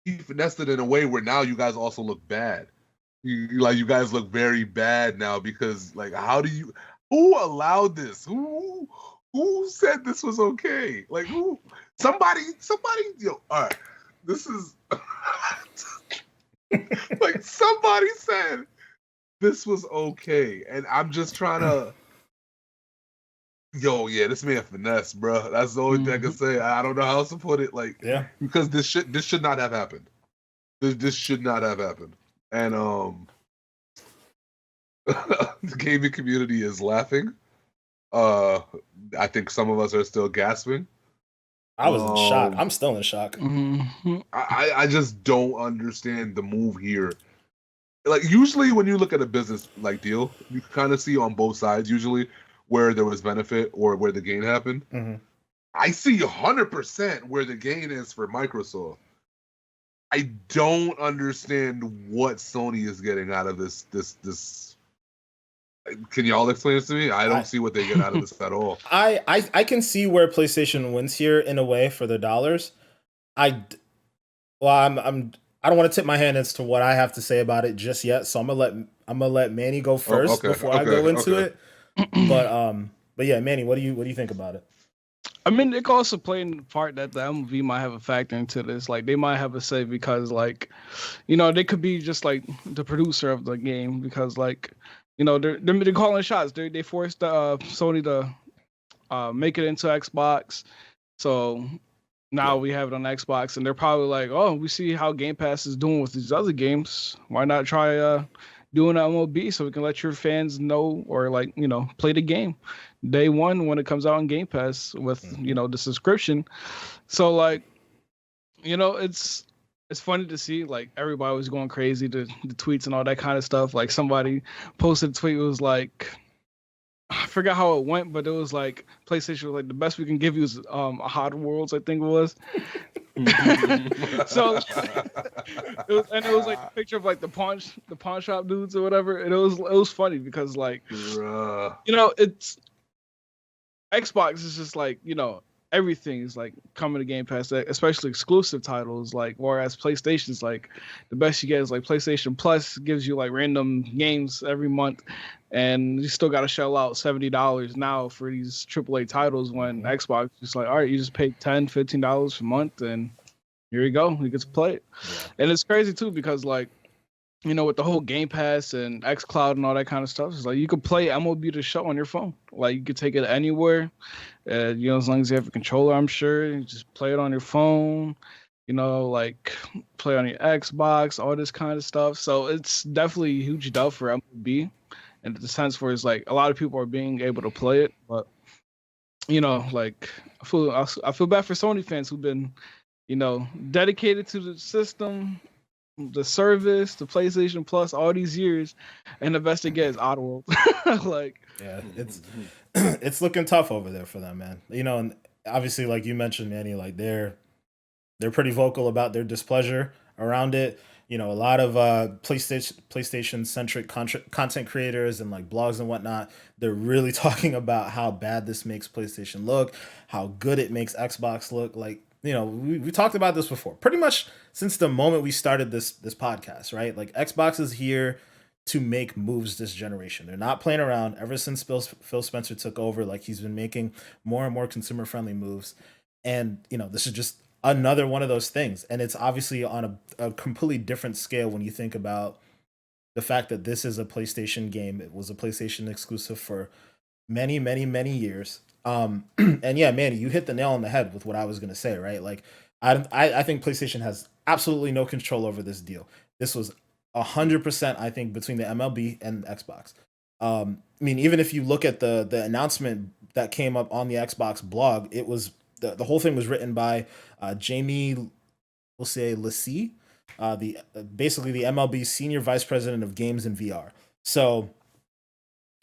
he finessed it in a way where now you guys also look bad. You guys look very bad now because like who allowed this? Who said this was okay? Like who? Somebody, all right. This is like somebody said this was okay, and I'm just trying to. Yeah, this man finesse, bro. That's the only thing I can say. I don't know how else to put it. Like, because this should not have happened. This should not have happened. And the gaming community is laughing. I think some of us are still gasping. I was in shock. I'm still in shock. I just don't understand the move here. Like usually when you look at a business like deal, you kind of see on both sides usually where there was benefit or where the gain happened. Mm-hmm. I see 100% where the gain is for Microsoft. I don't understand what Sony is getting out of this. Can y'all explain this to me? I don't see what they get out of this at all. I can see where PlayStation wins here in a way for the dollars. I don't want to tip my hand as to what I have to say about it just yet, so I'm gonna let Manny go first before I go into it. But yeah, Manny, what do you think about it? I mean, it could also play in the part that the MLB might have a factor into this. Like, they might have a say because, like, they could be just like the producer of the game because, like, they're calling shots. They forced Sony to make it into Xbox, so now we have it on Xbox, and they're probably like, oh, we see how Game Pass is doing with these other games. Why not try doing MLB so we can let your fans know or play the game day one when it comes out on Game Pass with the subscription. So it's funny to see like everybody was going crazy, the tweets and all that kind of stuff. Like somebody posted a tweet, it was like, I forgot how it went, but it was like PlayStation was like, the best we can give you is Hot Worlds, I think it was. So it was like a picture of like the pawn shop dudes or whatever, and it was funny because like it's Xbox is just like everything is like coming to Game Pass, especially exclusive titles. Like whereas PlayStation's like the best you get is like PlayStation Plus gives you like random games every month, and you still got to shell out $70 now for these AAA titles. When Xbox is like, all right, you just pay $10-15 a month, and here you go, you get to play it. And it's crazy too because like with the whole Game Pass and xCloud and all that kind of stuff, it's like you could play MLB The Show on your phone. Like you could take it anywhere. As long as you have a controller, I'm sure. You just play it on your phone, like play on your Xbox, all this kind of stuff. So it's definitely a huge deal for MLB, in the sense where it's like a lot of people are being able to play it. But like I feel bad for Sony fans who've been dedicated to the system, the service, the PlayStation Plus, all these years, and the best they get is Oddworld. It's looking tough over there for them, man. And obviously, like you mentioned, Manny, like they're pretty vocal about their displeasure around it. A lot of PlayStation centric content creators and like blogs and whatnot, they're really talking about how bad this makes PlayStation look, how good it makes Xbox look. Like, we talked about this before, pretty much since the moment we started this podcast, right? Like Xbox is here to make moves this generation. They're not playing around. Ever since Phil Spencer took over, like he's been making more and more consumer friendly moves. And, this is just another one of those things. And it's obviously on a completely different scale when you think about the fact that this is a PlayStation game. It was a PlayStation exclusive for many, many, many years. And yeah, Manny, you hit the nail on the head with what I was going to say, right? Like, I think PlayStation has absolutely no control over this deal. This was 100%, I think, between the MLB and Xbox. I mean, even if you look at the announcement that came up on the Xbox blog, it was the whole thing was written by Jamie, we'll say Lassie, basically the MLB senior vice president of games and VR. So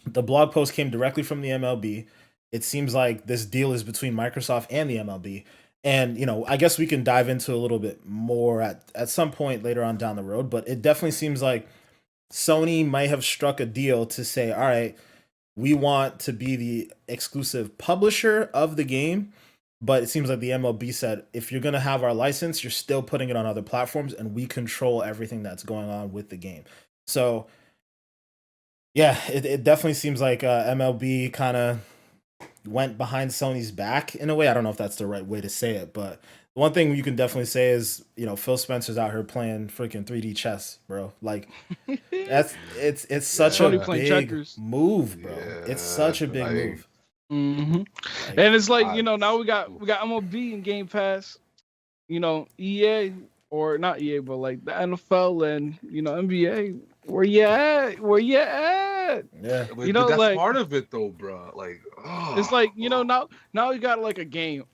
the blog post came directly from the MLB. it seems like this deal is between Microsoft and the MLB. And I guess we can dive into a little bit more at some point later on down the road, but it definitely seems like Sony might have struck a deal to say, all right, we want to be the exclusive publisher of the game, but it seems like the MLB said, if you're going to have our license, you're still putting it on other platforms, and we control everything that's going on with the game. So, yeah, it definitely seems like MLB kind of went behind Sony's back in a way. I don't know if that's the right way to say it, but one thing you can definitely say is, Phil Spencer's out here playing freaking 3D chess, bro. Like it's such a big move, bro. It's such a big move. Like, and it's like, now we got MLB in Game Pass, EA, or not EA, but like the NFL and NBA. Where you at? Yeah, but that's like, part of it though, bro. Like, it's like now we got like a game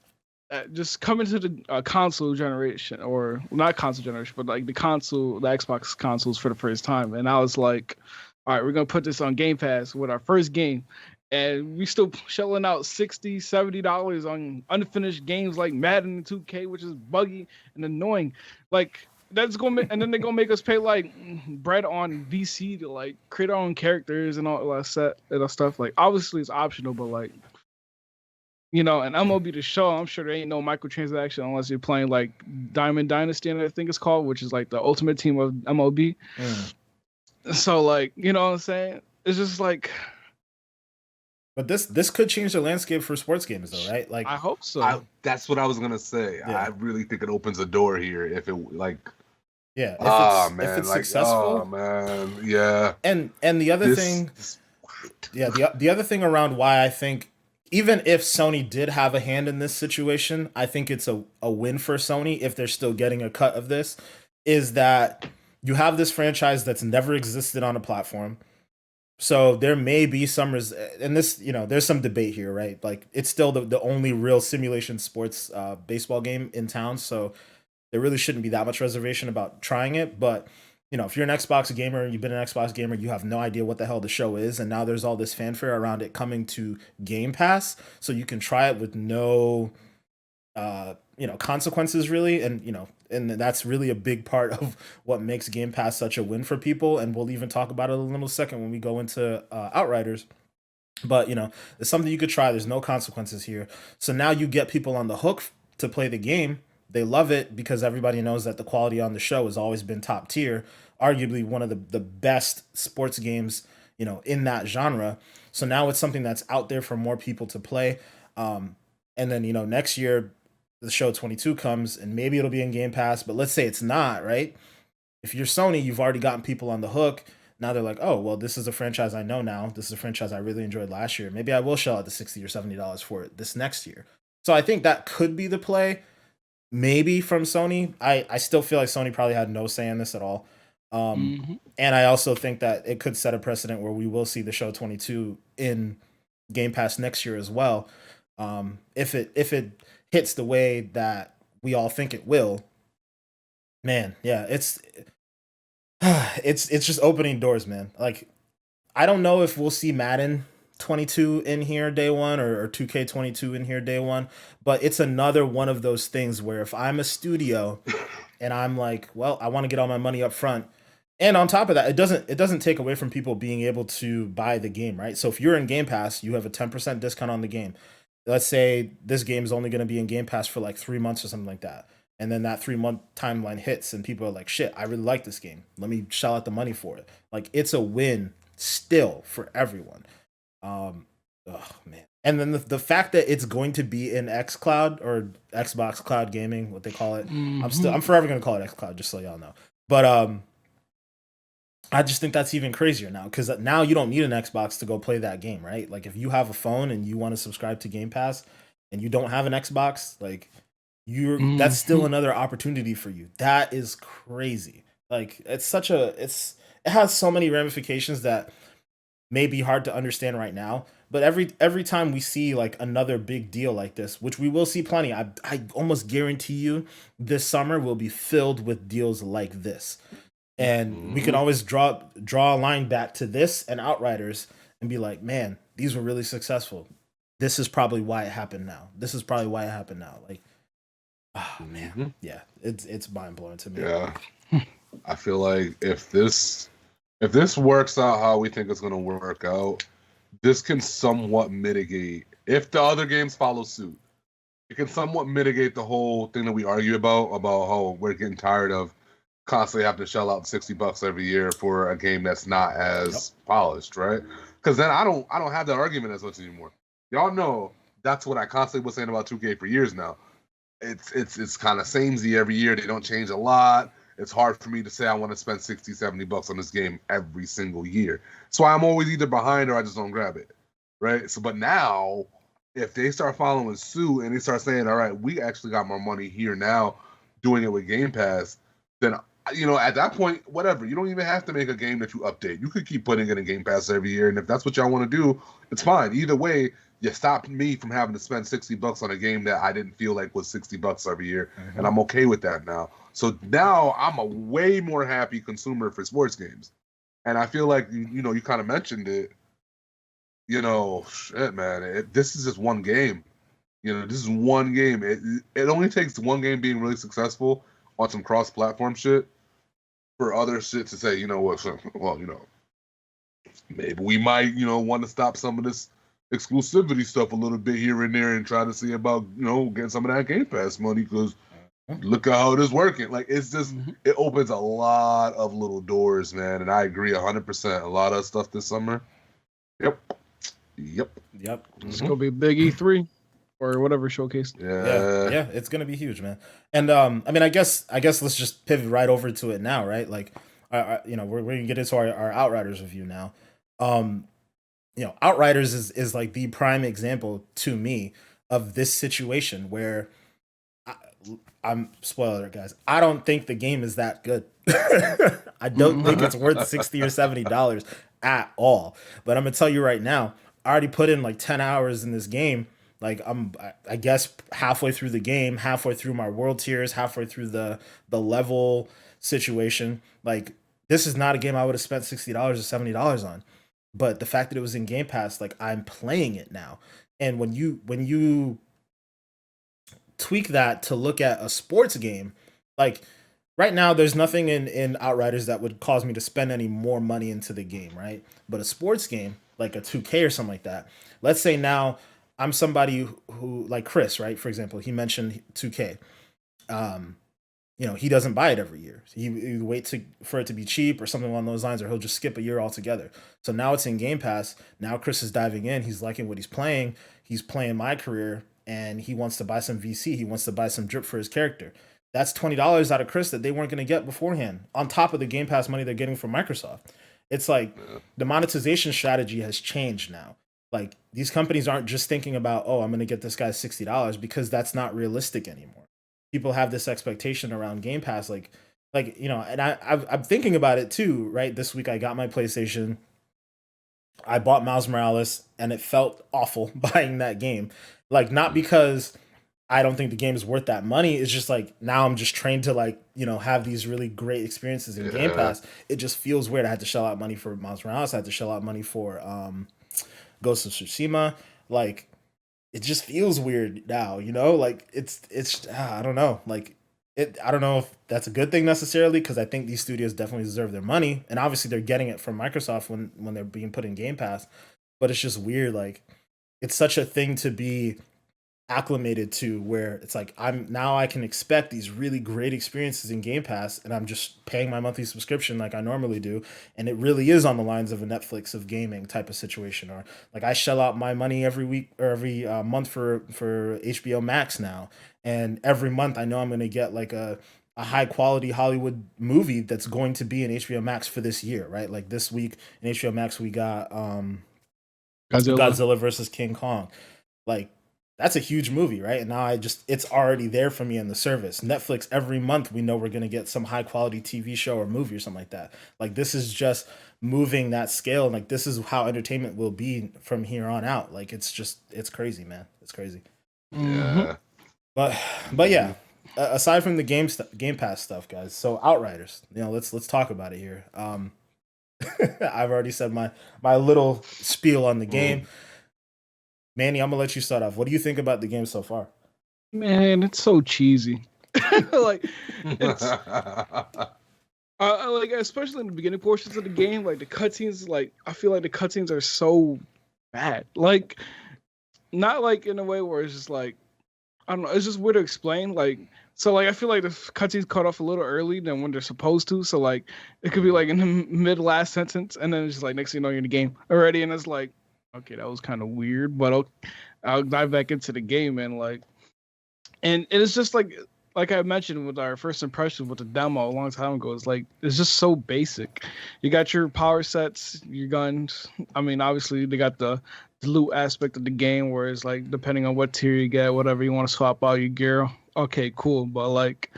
just coming to the console generation, or not console generation, but like the Xbox consoles for the first time. And I was like, all right, we're gonna put this on Game Pass with our first game, and we still shelling out $60-$70 on unfinished games like Madden and 2K, which is buggy and annoying. Like, that's and then they're gonna make us pay like bread on VC to like create our own characters and all that stuff. Like, obviously it's optional, but like, and MLB The Show, I'm sure there ain't no microtransaction unless you're playing like Diamond Dynasty, I think it's called, which is like the ultimate team of MLB. So like, you know what I'm saying? It's just like. But this could change the landscape for sports games, though, right? Like, I hope so. That's what I was gonna say. Yeah. I really think it opens a door here if it like. Yeah. If it's like, successful. Oh man. Yeah. And the other thing. The other thing around why I think, even if Sony did have a hand in this situation, I think it's a win for Sony if they're still getting a cut of this, is that you have this franchise that's never existed on a platform. So there may be some, and this, there's some debate here, right? Like, it's still the only real simulation sports baseball game in town. So there really shouldn't be that much reservation about trying it. But, if you're an Xbox gamer, you've been an Xbox gamer, you have no idea what the hell the show is. And now there's all this fanfare around it coming to Game Pass. So you can try it with no, consequences really. And that's really a big part of what makes Game Pass such a win for people. And we'll even talk about it in a little second when we go into Outriders. But, it's something you could try. There's no consequences here. So now you get people on the hook to play the game. They love it because everybody knows that the quality on the show has always been top tier, arguably one of the best sports games, in that genre. So now it's something that's out there for more people to play. And then, next year, the show 22 comes, and maybe it'll be in Game Pass, but let's say it's not, right? If you're Sony, you've already gotten people on the hook. Now they're like, oh, well, this is a franchise I know now. This is a franchise I really enjoyed last year. Maybe I will shell out the $60 or $70 for it this next year. So I think that could be the play, maybe, from Sony. I still feel like Sony probably had no say in this at all. And I also think that it could set a precedent where we will see the show 22 in Game Pass next year as well. If it hits the way that we all think it will, man, yeah, it's just opening doors, man. Like, I don't know if we'll see Madden 22 in here day one or 2K22 in here day one, but it's another one of those things where if I'm a studio and I'm like, well, I want to get all my money up front, and on top of that, it doesn't take away from people being able to buy the game, right? So if you're in Game Pass, you have a 10% discount on the game. Let's say this game is only going to be in Game Pass for like 3 months or something like that. And then that 3-month timeline hits and people are like, shit, I really like this game. Let me shell out the money for it. Like, it's a win still for everyone. Oh man. And then the fact that it's going to be in xCloud or Xbox Cloud Gaming, what they call it. I'm forever going to call it xCloud, just so y'all know. But I just think that's even crazier now, because now you don't need an Xbox to go play that game, right? Like, if you have a phone and you want to subscribe to Game Pass and you don't have an Xbox, like, that's still another opportunity for you. That is crazy. Like, it has so many ramifications that may be hard to understand right now. But every time we see like another big deal like this, which we will see plenty, I almost guarantee you this summer will be filled with deals like this. And we can always draw a line back to this and Outriders and be like, man, these were really successful. this is probably why it happened now. This is probably why it happened now. Like, oh man, yeah, it's mind blowing to me. Yeah, I feel like if this works out how we think it's going to work out, this can somewhat mitigate if the other games follow suit. It can somewhat mitigate the whole thing that we argue about how we're getting tired of constantly having to shell out $60 every year for a game that's not as polished, right? Because then I don't have that argument as much anymore. Y'all know that's what I constantly was saying about 2K for years now. It's kind of samey every year. They don't change a lot. It's hard for me to say I want to spend $60-$70 on this game every single year. So I'm always either behind or I just don't grab it, right? So, but now, if they start following suit and they start saying, all right, we actually got more money here now doing it with Game Pass, then, at that point, whatever. You don't even have to make a game that you update. You could keep putting it in Game Pass every year, and if that's what y'all want to do, it's fine. Either way, you stopped me from having to spend $60 on a game that I didn't feel like was $60 every year, and I'm okay with that now. So now I'm a way more happy consumer for sports games, and I feel like you kind of mentioned it. Shit, man, this is just one game. This is one game. It only takes one game being really successful on some cross-platform shit for other shit to say, well, maybe we might, want to stop some of this exclusivity stuff a little bit here and there and try to see about, getting some of that Game Pass money because look at how it is working. Like, it's just, it opens a lot of little doors, man. And I agree 100%. A lot of stuff this summer. Yep. It's going to be a big E3 or whatever showcase. Yeah. It's going to be huge, man. And, I guess let's just pivot right over to it now, right? Like, we're going to get into our Outriders review now. Outriders is like the prime example to me of this situation where I'm spoiler guys. I don't think the game is that good. I don't think it's worth $60 or $70 at all. But I'm gonna tell you right now, I already put in like 10 hours in this game. Like I guess halfway through the game, halfway through my world tiers, halfway through the level situation. Like, this is not a game I would have spent $60 or $70 on. But the fact that it was in Game Pass, like, I'm playing it now. And when you tweak that to look at a sports game, like right now there's nothing in Outriders that would cause me to spend any more money into the game, right? But a sports game like a 2K or something like that, let's say now I'm somebody who like Chris, right? For example, he mentioned 2K. He doesn't buy it every year. He waits for it to be cheap or something along those lines, or he'll just skip a year altogether. So now it's in Game Pass. Now Chris is diving in. He's liking what he's playing. He's playing my career, and he wants to buy some VC. He wants to buy some drip for his character. That's $20 out of Chris that they weren't going to get beforehand, on top of the Game Pass money they're getting from Microsoft. It's like the monetization strategy has changed now. Like, these companies aren't just thinking about, oh, I'm going to get this guy $60, because that's not realistic anymore. People have this expectation around Game Pass, and I'm thinking about it too, right? This week I got my PlayStation. I bought Miles Morales, and it felt awful buying that game. Like, not because I don't think the game is worth that money. It's just like, now I'm just trained to have these really great experiences in Game Pass. It just feels weird. I had to shell out money for Miles Morales. I had to shell out money for Ghost of Tsushima. Like, it just feels weird now, like it's I don't know. Like, I don't know if that's a good thing necessarily, because I think these studios definitely deserve their money, and obviously they're getting it from Microsoft when they're being put in Game Pass. But it's just weird. Like, it's such a thing to be acclimated to, where it's like I can expect these really great experiences in Game Pass, and I'm just paying my monthly subscription like I normally do, and it really is on the lines of a Netflix of gaming type of situation. Or like, I shell out my money every week or every month for HBO Max now, and every month I know I'm going to get like a high quality Hollywood movie that's going to be in HBO Max for this year, right? Like, this week in HBO Max we got Godzilla versus King Kong. Like, that's a huge movie, right? And now it's already there for me in the service. Netflix, every month we know we're going to get some high quality TV show or movie or something like that. Like, this is just moving that scale. Like, this is how entertainment will be from here on out. Like, it's crazy, man. It's crazy. Yeah. But yeah, aside from the Game Pass stuff, guys. So Outriders, let's talk about it here. I've already said my little spiel on the game. Manny, I'm gonna let you start off. What do you think about the game so far? Man, it's so cheesy. Like it's like especially in the beginning portions of the game, like the cutscenes. Like I feel like the cutscenes are so bad. Like not like in a way where it's just like I don't know. It's just weird to explain. Like so, like I feel like the cutscenes cut off a little early than when they're supposed to. So like it could be like in the mid last sentence, and then it's just like next thing you know you're in the game already, and it's like okay, that was kind of weird, but I'll dive back into the game and it's just like I mentioned with our first impression with the demo a long time ago, it's just so basic. You got your power sets, your guns. I mean, obviously they got the loot aspect of the game where it's like depending on what tier you get, whatever you want to swap out your gear. Okay, cool. But like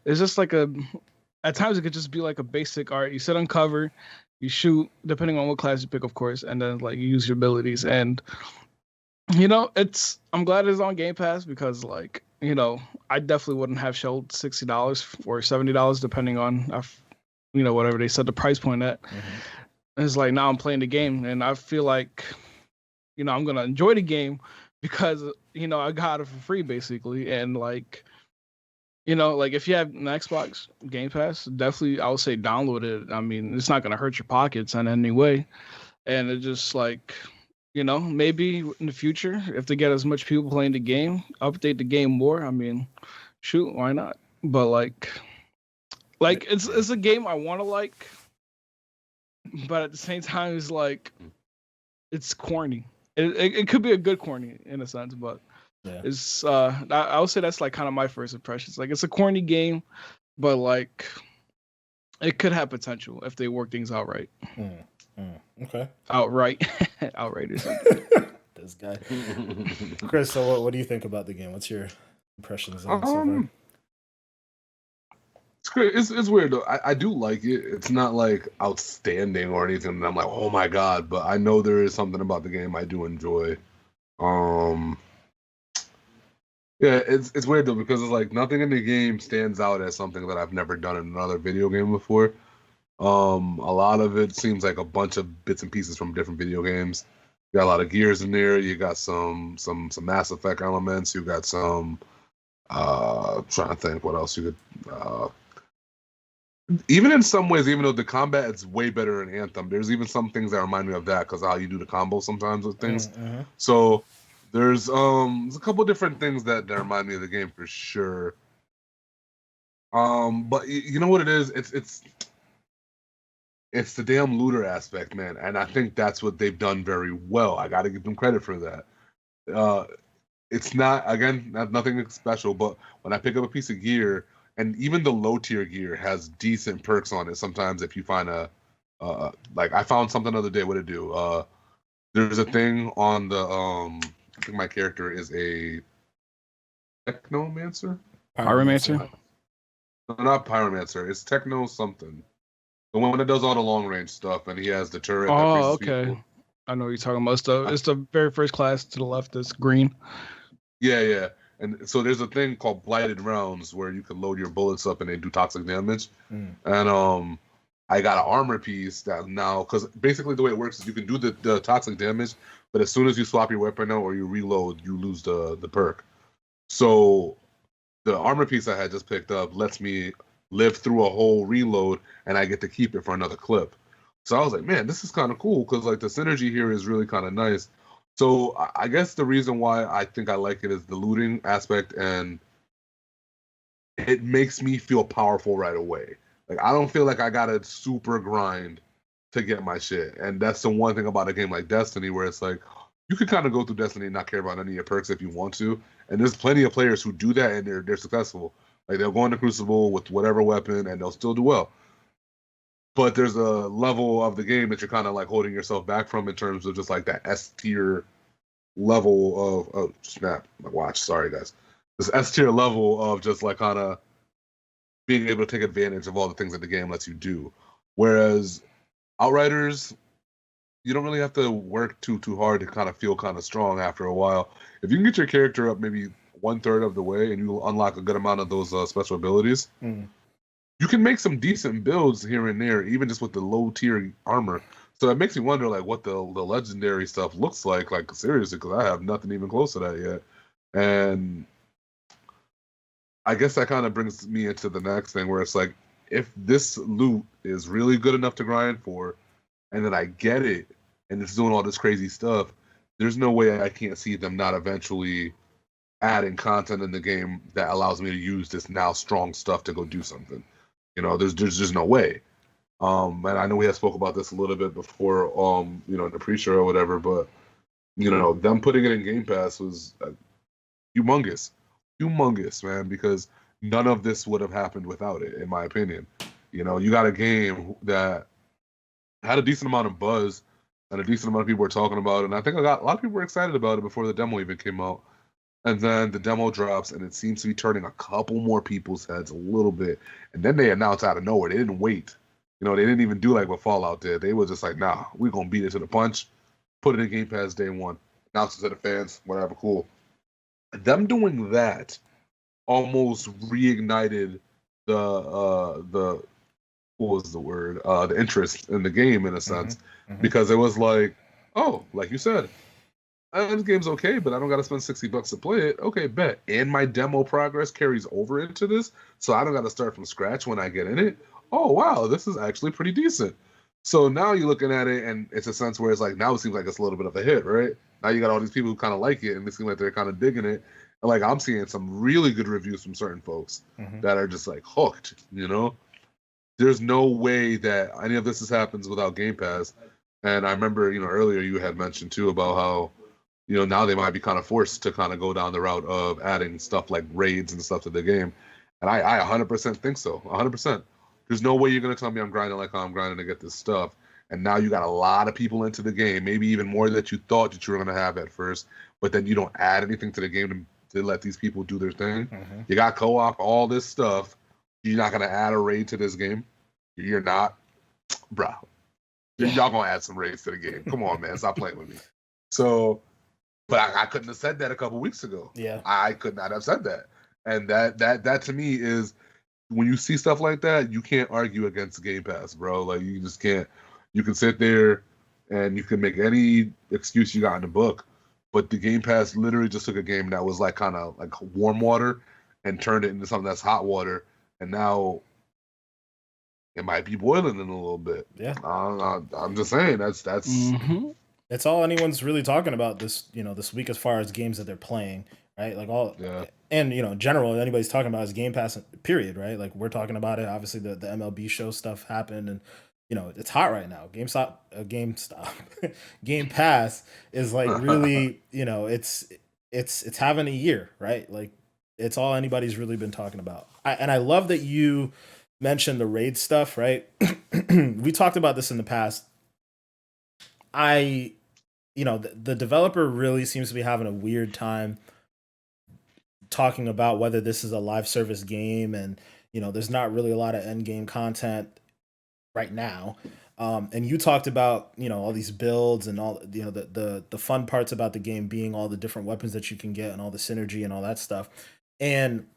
it's just like at times it could just be like a basic art. You sit on cover, you shoot, depending on what class you pick, of course, and then like you use your abilities. And I'm glad it's on Game Pass because like, I definitely wouldn't have shelled $60 or $70 depending on whatever they set the price point at. Mm-hmm. It's like now I'm playing the game and I feel like I'm gonna enjoy the game because I got it for free basically. And like like if you have an Xbox Game Pass, definitely I would say download it. I mean, it's not gonna hurt your pockets in any way. And it just like maybe in the future, if they get as much people playing the game, update the game more. I mean, shoot, why not? But like it's a game I want to like, but at the same time, it's like it's corny. It could be a good corny in a sense, but it's I would say that's like kind of my first impressions. Like it's a corny game, but like it could have potential if they work things out right. Okay. Outright. Outriders. This guy. Chris, so what do you think about the game? What's your impressions on it so far? It's great. It's weird though. I do like it. It's not like outstanding or anything that I'm like, oh my god, but I know there is something about the game I do enjoy. Yeah, it's weird though because it's like nothing in the game stands out as something that I've never done in another video game before. A lot of it seems like a bunch of bits and pieces from different video games. You got a lot of gears in there. You got some Mass Effect elements. You got some. Trying to think what else you could. Even in some ways, even though the combat is way better in Anthem, there's even some things that remind me of that because how you do the combo sometimes with things. Mm-hmm. So there's a couple different things that remind me of the game for sure. But you know what it is? It's the damn looter aspect, man, and I think that's what they've done very well. I got to give them credit for that. It's not nothing special, but when I pick up a piece of gear, and even the low tier gear has decent perks on it. Sometimes if you find like I found something the other day. What it do? There's a thing on the I think my character is a technomancer. Pyromancer. No, not pyromancer. It's techno something. The one that does all the long range stuff, and he has the turret. Oh, okay. People. I know what you're talking about. It's the very first class to the left that's green. Yeah. And so there's a thing called blighted rounds where you can load your bullets up and they do toxic damage. And I got an armor piece that now, because basically the way it works is you can do the toxic damage, but as soon as you swap your weapon out or you reload, you lose the perk. So the armor piece I had just picked up lets me live through a whole reload, and I get to keep it for another clip. So I was like, man, this is kind of cool because like the synergy here is really kind of nice. So I guess the reason why I think I like it is the looting aspect, and it makes me feel powerful right away. Like I don't feel like I gotta super grind to get my shit, and that's the one thing about a game like Destiny where it's like you can kind of go through Destiny and not care about any of your perks if you want to, and there's plenty of players who do that and they're successful. Like they'll go into Crucible with whatever weapon and they'll still do well. But there's a level of the game that you're kind of like holding yourself back from in terms of just like that S tier level of snap my watch. Sorry guys, this S tier level of just like kind of being able to take advantage of all the things that the game lets you do. Whereas Outriders, you don't really have to work too hard to kind of feel kind of strong after a while. If you can get your character up maybe 1/3 of the way and you unlock a good amount of those special abilities, you can make some decent builds here and there, even just with the low tier armor. So it makes me wonder, like, what the legendary stuff looks like seriously, because I have nothing even close to that yet. And I guess that kind of brings me into the next thing, where it's like, if this loot is really good enough to grind for, and then I get it, and it's doing all this crazy stuff, there's no way I can't see them not eventually adding content in the game that allows me to use this now strong stuff to go do something. You know, there's just no way. And I know we had spoke about this a little bit before, you know, in the pre-show or whatever, but you know, them putting it in Game Pass was humongous, man, because none of this would have happened without it, in my opinion. You know, you got a game that had a decent amount of buzz and a decent amount of people were talking about it, and I think a lot of people were excited about it before the demo even came out. And then the demo drops, and it seems to be turning a couple more people's heads a little bit. And then they announced out of nowhere. They didn't wait. You know, they didn't even do like what Fallout did. They were just like, nah, we're going to beat it to the punch, put it in Game Pass day one, announce it to the fans, whatever, cool. Them doing that almost reignited the what was the word? The interest in the game, in a sense, because it was like, oh, like you said, this game's okay, but I don't got to spend $60 to play it. Okay, bet. And my demo progress carries over into this, so I don't got to start from scratch when I get in it. Oh, wow, this is actually pretty decent. So now you're looking at it, and it's a sense where it's like, now it seems like it's a little bit of a hit, right? Now you got all these people who kind of like it, and it seems like they're kind of digging it. And like, I'm seeing some really good reviews from certain folks that are just like hooked, you know? There's no way that any of this happens without Game Pass. And I remember, you know, earlier you had mentioned too about how, you know, now they might be kind of forced to kind of go down the route of adding stuff like raids and stuff to the game. And I 100% think so. 100%. There's no way you're going to tell me I'm grinding like how I'm grinding to get this stuff. And now you got a lot of people into the game, maybe even more that you thought that you were going to have at first, but then you don't add anything to the game to let these people do their thing. You got co-op, all this stuff. You're not going to add a raid to this game. You're not. Bro. Y'all going to add some raids to the game. Come on, man. Stop playing with me. So... But I couldn't have said that a couple weeks ago. Yeah, I could not have said that. And that to me is, when you see stuff like that, you can't argue against Game Pass, bro. Like, you just can't. You can sit there and you can make any excuse you got in the book, but the Game Pass literally just took a game that was like kind of like warm water and turned it into something that's hot water, and now it might be boiling in a little bit. Yeah, I'm just saying that's. It's all anyone's really talking about this, you know, this week as far as games that they're playing, right? Like and you know, in general, anybody's talking about is Game Pass, period, right? Like, we're talking about it. Obviously, the MLB show stuff happened, and you know, it's hot right now. Game Pass is like really, you know, it's having a year, right? Like, it's all anybody's really been talking about. And I love that you mentioned the raid stuff, right? We talked about this in the past. You know, the developer really seems to be having a weird time talking about whether this is a live service game, and you know, there's not really a lot of end game content right now. And you talked about, you know, all these builds and all, you know, the fun parts about the game being all the different weapons that you can get and all the synergy and all that stuff. And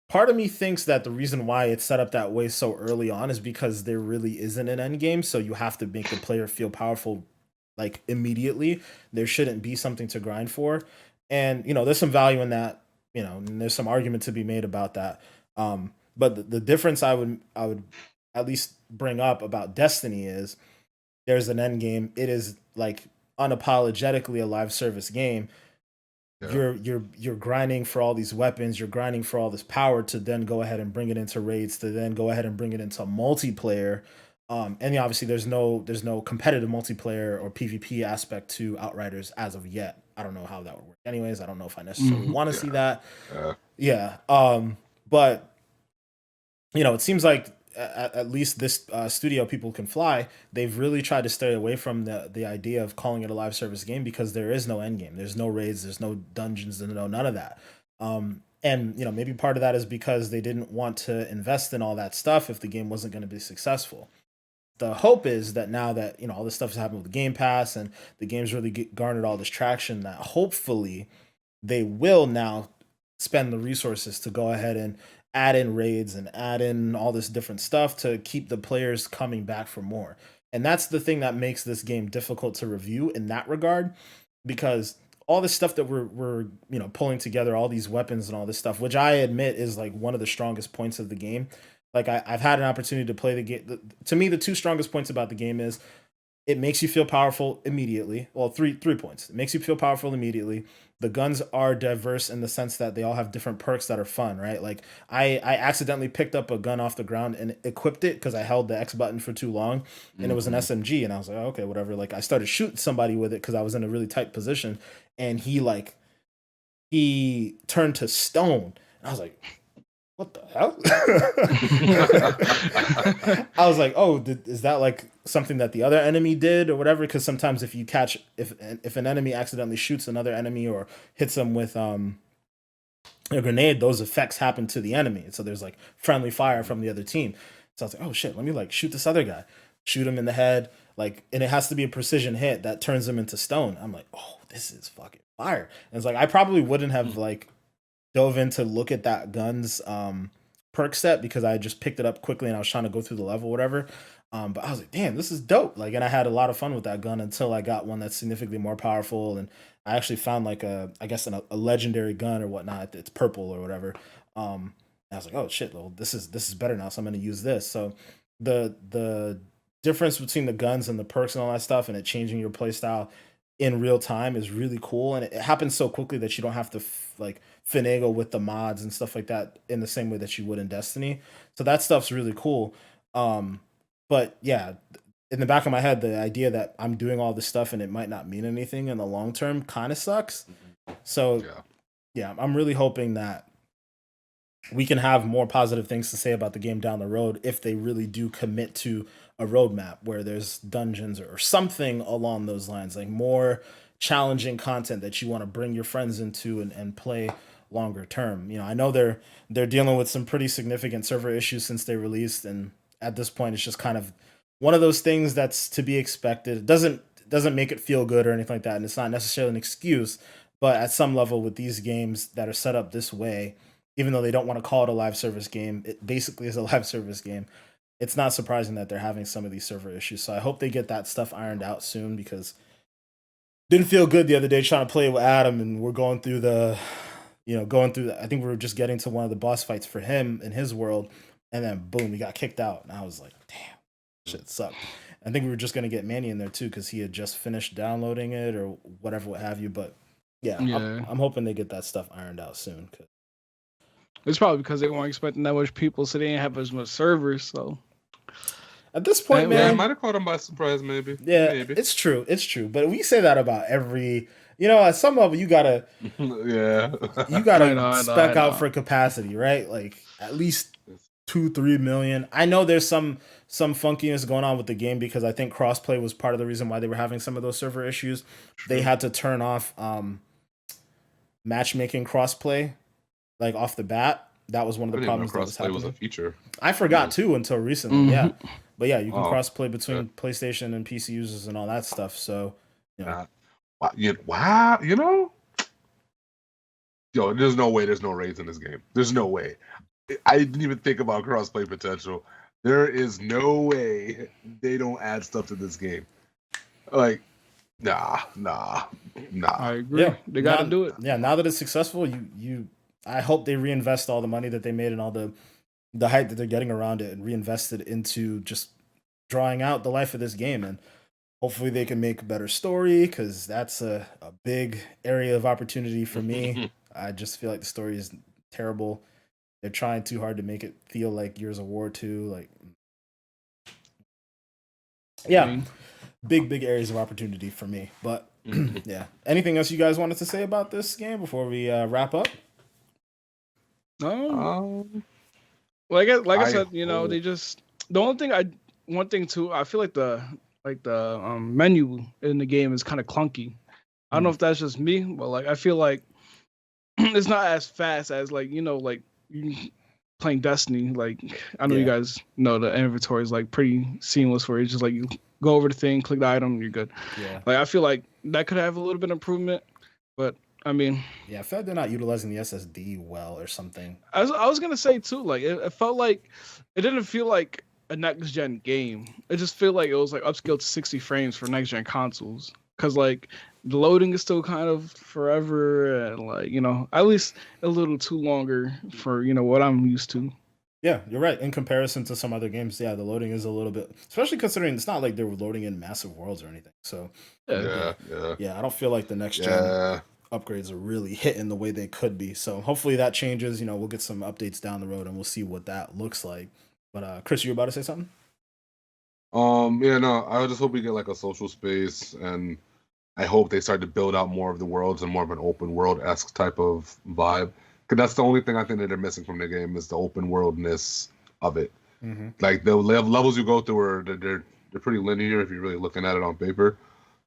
part of me thinks that the reason why it's set up that way so early on is because there really isn't an end game, so you have to make the player feel powerful like immediately. There shouldn't be something to grind for, and you know, there's some value in that. You know, and there's some argument to be made about that. But the difference I would at least bring up about Destiny is there's an end game. It is like unapologetically a live service game. Yeah. You're grinding for all these weapons, you're grinding for all this power to then go ahead and bring it into raids, to then go ahead and bring it into multiplayer. And obviously there's no competitive multiplayer or PvP aspect to Outriders as of yet. I don't know how that would work. Anyways, I don't know if I necessarily want to see that. Yeah. But you know, it seems like at least this studio, People Can Fly, they've really tried to stay away from the idea of calling it a live service game, because there is no end game. There's no raids, there's no dungeons, and no none of that. And you know, maybe part of that is because they didn't want to invest in all that stuff if the game wasn't going to be successful. The hope is that now that, you know, all this stuff has happened with Game Pass and the game's really garnered all this traction, that hopefully they will now spend the resources to go ahead and add in raids and add in all this different stuff to keep the players coming back for more. And that's the thing that makes this game difficult to review in that regard, because all this stuff that we're pulling together, all these weapons and all this stuff, which I admit is like one of the strongest points of the game. Like I've had an opportunity to play the game. To me, the two strongest points about the game is it makes you feel powerful immediately. Well, three points. It makes you feel powerful immediately. The guns are diverse in the sense that they all have different perks that are fun, right? Like I accidentally picked up a gun off the ground and equipped it because I held the X button for too long, and it was an SMG, and I was like, oh, okay, whatever. Like I started shooting somebody with it because I was in a really tight position, and he turned to stone. And I was like, what the hell? I was like, oh, is that like something that the other enemy did or whatever? Because sometimes if an enemy accidentally shoots another enemy or hits them with a grenade, those effects happen to the enemy. So there's like friendly fire from the other team. So I was like, oh shit, let me like shoot this other guy, shoot him in the head, like, and it has to be a precision hit that turns him into stone. I'm like, oh, this is fucking fire. And it's like I probably wouldn't have like dove in to look at that gun's perk set because I just picked it up quickly and I was trying to go through the level, whatever. But I was like, damn, this is dope. Like, and I had a lot of fun with that gun until I got one that's significantly more powerful. And I actually found like a legendary gun or whatnot. It's purple or whatever. I was like, oh shit, well, this is better now. So I'm going to use this. So the difference between the guns and the perks and all that stuff and it changing your play style in real time is really cool. And it happens so quickly that you don't have to like finagle with the mods and stuff like that in the same way that you would in Destiny. So that stuff's really cool. But yeah, in the back of my head, the idea that I'm doing all this stuff and it might not mean anything in the long term kind of sucks. So yeah, I'm really hoping that we can have more positive things to say about the game down the road if they really do commit to a roadmap where there's dungeons or something along those lines, like more challenging content that you want to bring your friends into and play longer term. I know they're dealing with some pretty significant server issues since they released, and at this point it's just kind of one of those things that's to be expected. It doesn't make it feel good or anything like that, and it's not necessarily an excuse, but at some level with these games that are set up this way, even though they don't want to call it a live service game, it basically is a live service game. It's not surprising that they're having some of these server issues. So I hope they get that stuff ironed out soon, because didn't feel good the other day trying to play with Adam, and we're going through I think we were just getting to one of the boss fights for him in his world, and then boom, we got kicked out. And I was like, damn, shit sucked. I think we were just going to get Manny in there too, because he had just finished downloading it or whatever, what have you. But yeah. I'm hoping they get that stuff ironed out soon. It's probably because they weren't expecting that much people, so they didn't have as much servers. So at this point, man, I might have caught them by surprise, maybe. Yeah, maybe. It's true. But we say that about every. At some level, you gotta. Yeah. You gotta spec out for capacity, right? Like at least 2-3 million. I know there's some funkiness going on with the game because I think crossplay was part of the reason why they were having some of those server issues. True. They had to turn off matchmaking crossplay, like off the bat. That was one of the problems that was happening. Was a feature. I forgot too until recently. Mm-hmm. Yeah, but yeah, you can crossplay between PlayStation and PC users and all that stuff. So, wow, yo, there's no way there's no raids in this game. There's no way. I didn't even think about crossplay potential. There is no way they don't add stuff to this game. Like, nah. I agree. Yeah, they got to do it. Yeah, now that it's successful, I hope they reinvest all the money that they made and all the hype that they're getting around it and reinvest it into just drawing out the life of this game. And hopefully they can make a better story, because that's a big area of opportunity for me. I just feel like the story is terrible. They're trying too hard to make it feel like Gears of War 2. Like, yeah, big areas of opportunity for me. But yeah, anything else you guys wanted to say about this game before we wrap up? Well, I said, they just one thing too. I feel like the menu in the game is kind of clunky. I don't know if that's just me, but like I feel like it's not as fast as playing Destiny. Like I know you guys know the inventory is like pretty seamless, where it's just like you go over the thing, click the item, you're good. Yeah. Like I feel like that could have a little bit of improvement, but I mean, yeah, I felt they're not utilizing the SSD well or something. I was gonna say too, like it felt like it didn't feel like a next gen game. It just feel like it was like upscaled to 60 frames for next gen consoles. Cause like the loading is still kind of forever and like, at least a little too longer for, what I'm used to. Yeah, you're right. In comparison to some other games, yeah, the loading is a little bit, especially considering it's not like they were loading in massive worlds or anything. So, yeah, I don't feel like the next gen upgrades are really hitting the way they could be. So, hopefully that changes. We'll get some updates down the road and we'll see what that looks like. But, Chris, you were about to say something? Yeah, no, I just hope we get like a social space, and I hope they start to build out more of the worlds and more of an open world-esque type of vibe. Because that's the only thing I think that they're missing from the game is the open worldness of it. Mm-hmm. Like the levels you go through are they're pretty linear if you're really looking at it on paper.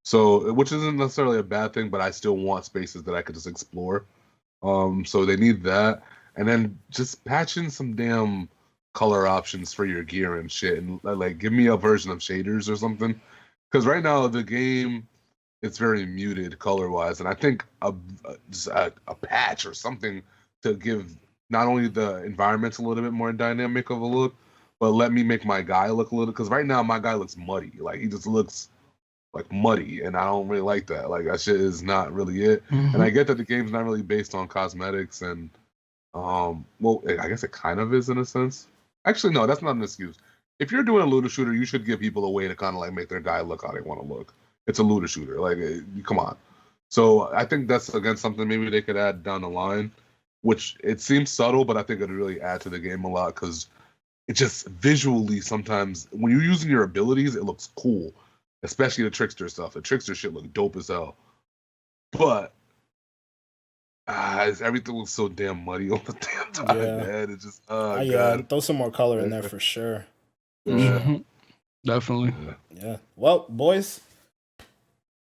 So, which isn't necessarily a bad thing, but I still want spaces that I could just explore. So they need that, and then just patch in some damn color options for your gear and shit, and like give me a version of shaders or something. Because right now the game, it's very muted color wise, and I think a patch or something to give not only the environments a little bit more dynamic of a look, but let me make my guy look a little. Because right now my guy looks muddy, like he just looks like muddy, and I don't really like that. Like that shit is not really it. Mm-hmm. And I get that the game's not really based on cosmetics, and well, I guess it kind of is in a sense. Actually, no, that's not an excuse. If you're doing a looter shooter, you should give people a way to kind of like make their guy look how they want to look. It's a looter shooter, like come on. So I think that's again something maybe they could add down the line, which it seems subtle, but I think it'd really add to the game a lot because it just visually sometimes when you're using your abilities, it looks cool, especially the trickster stuff. The trickster shit look dope as hell, but everything looks so damn muddy all the damn time, man. It's just God. Throw some more color in there for sure. Mm-hmm. Definitely. Yeah. Well, boys,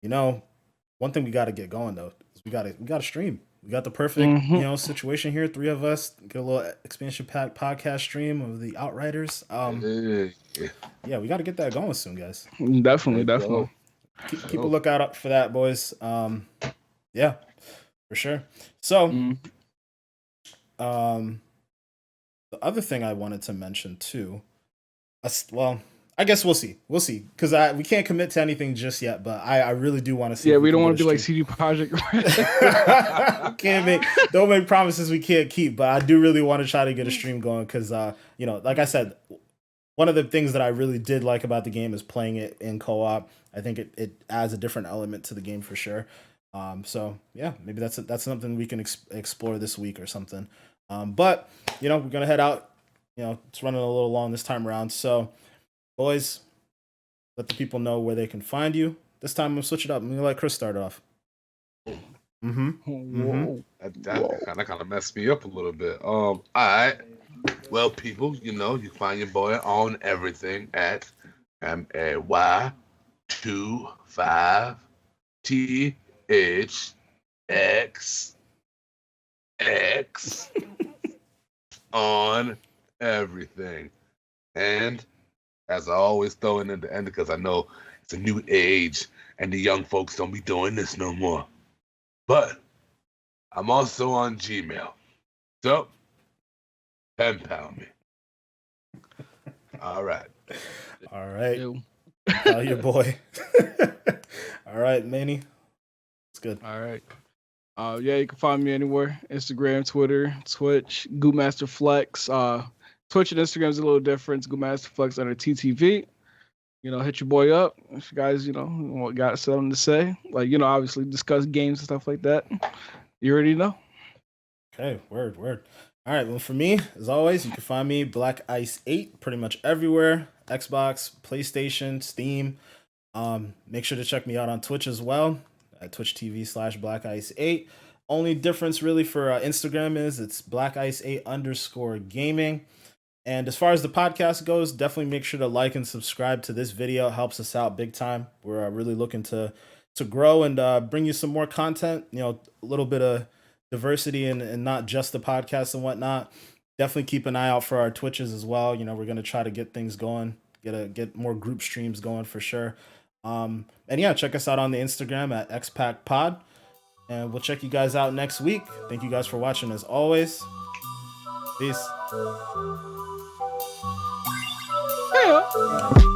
one thing we got to get going though is we got to stream. We got the perfect situation here. 3 of us get a little expansion pack podcast stream of the Outriders. Yeah, we got to get that going soon, guys. Definitely. Keep a lookout for that, boys. Yeah, for sure. So, the other thing I wanted to mention too, I guess we'll see. Because we can't commit to anything just yet, but I really do want to see. Yeah, we don't want to be like CD Projekt. Don't make promises we can't keep, but I do really want to try to get a stream going because, like I said, one of the things that I really did like about the game is playing it in co-op. I think it adds a different element to the game for sure. So yeah, maybe that's something we can explore this week or something. But we're gonna head out. It's running a little long this time around. So, boys, let the people know where they can find you. This time I'm gonna switch it up. I'm gonna let Chris start off. That kind of messed me up a little bit. All right. Well, people, you find your boy on everything at MAY25THX on everything. And as I always throw in at the end, because I know it's a new age and the young folks don't be doing this no more. But I'm also on Gmail. So, pen pal me. All right. Tell your boy. All right, Manny. It's good. All right. Yeah, you can find me anywhere. Instagram, Twitter, Twitch, Goopmaster Flex. Twitch and Instagram is a little different. Goopmaster Flex under TTV. Hit your boy up if you guys, got something to say. Like, obviously discuss games and stuff like that. You already know. Okay, word. All right, well, for me, as always, you can find me Black Ice 8 pretty much everywhere. Xbox, PlayStation, Steam. Make sure to check me out on Twitch as well at twitch.tv/Black Ice 8. Only difference really for Instagram is it's Black Ice 8_gaming. And as far as the podcast goes, definitely make sure to like and subscribe to this video. It helps us out big time. We're really looking to grow and bring you some more content, a little bit of diversity and not just the podcast and whatnot. Definitely keep an eye out for our Twitches as well. We're going to try to get things going, get more group streams going for sure. And yeah, check us out on the Instagram at XPackPod. And we'll check you guys out next week. Thank you guys for watching as always. Peace. Hey, All right.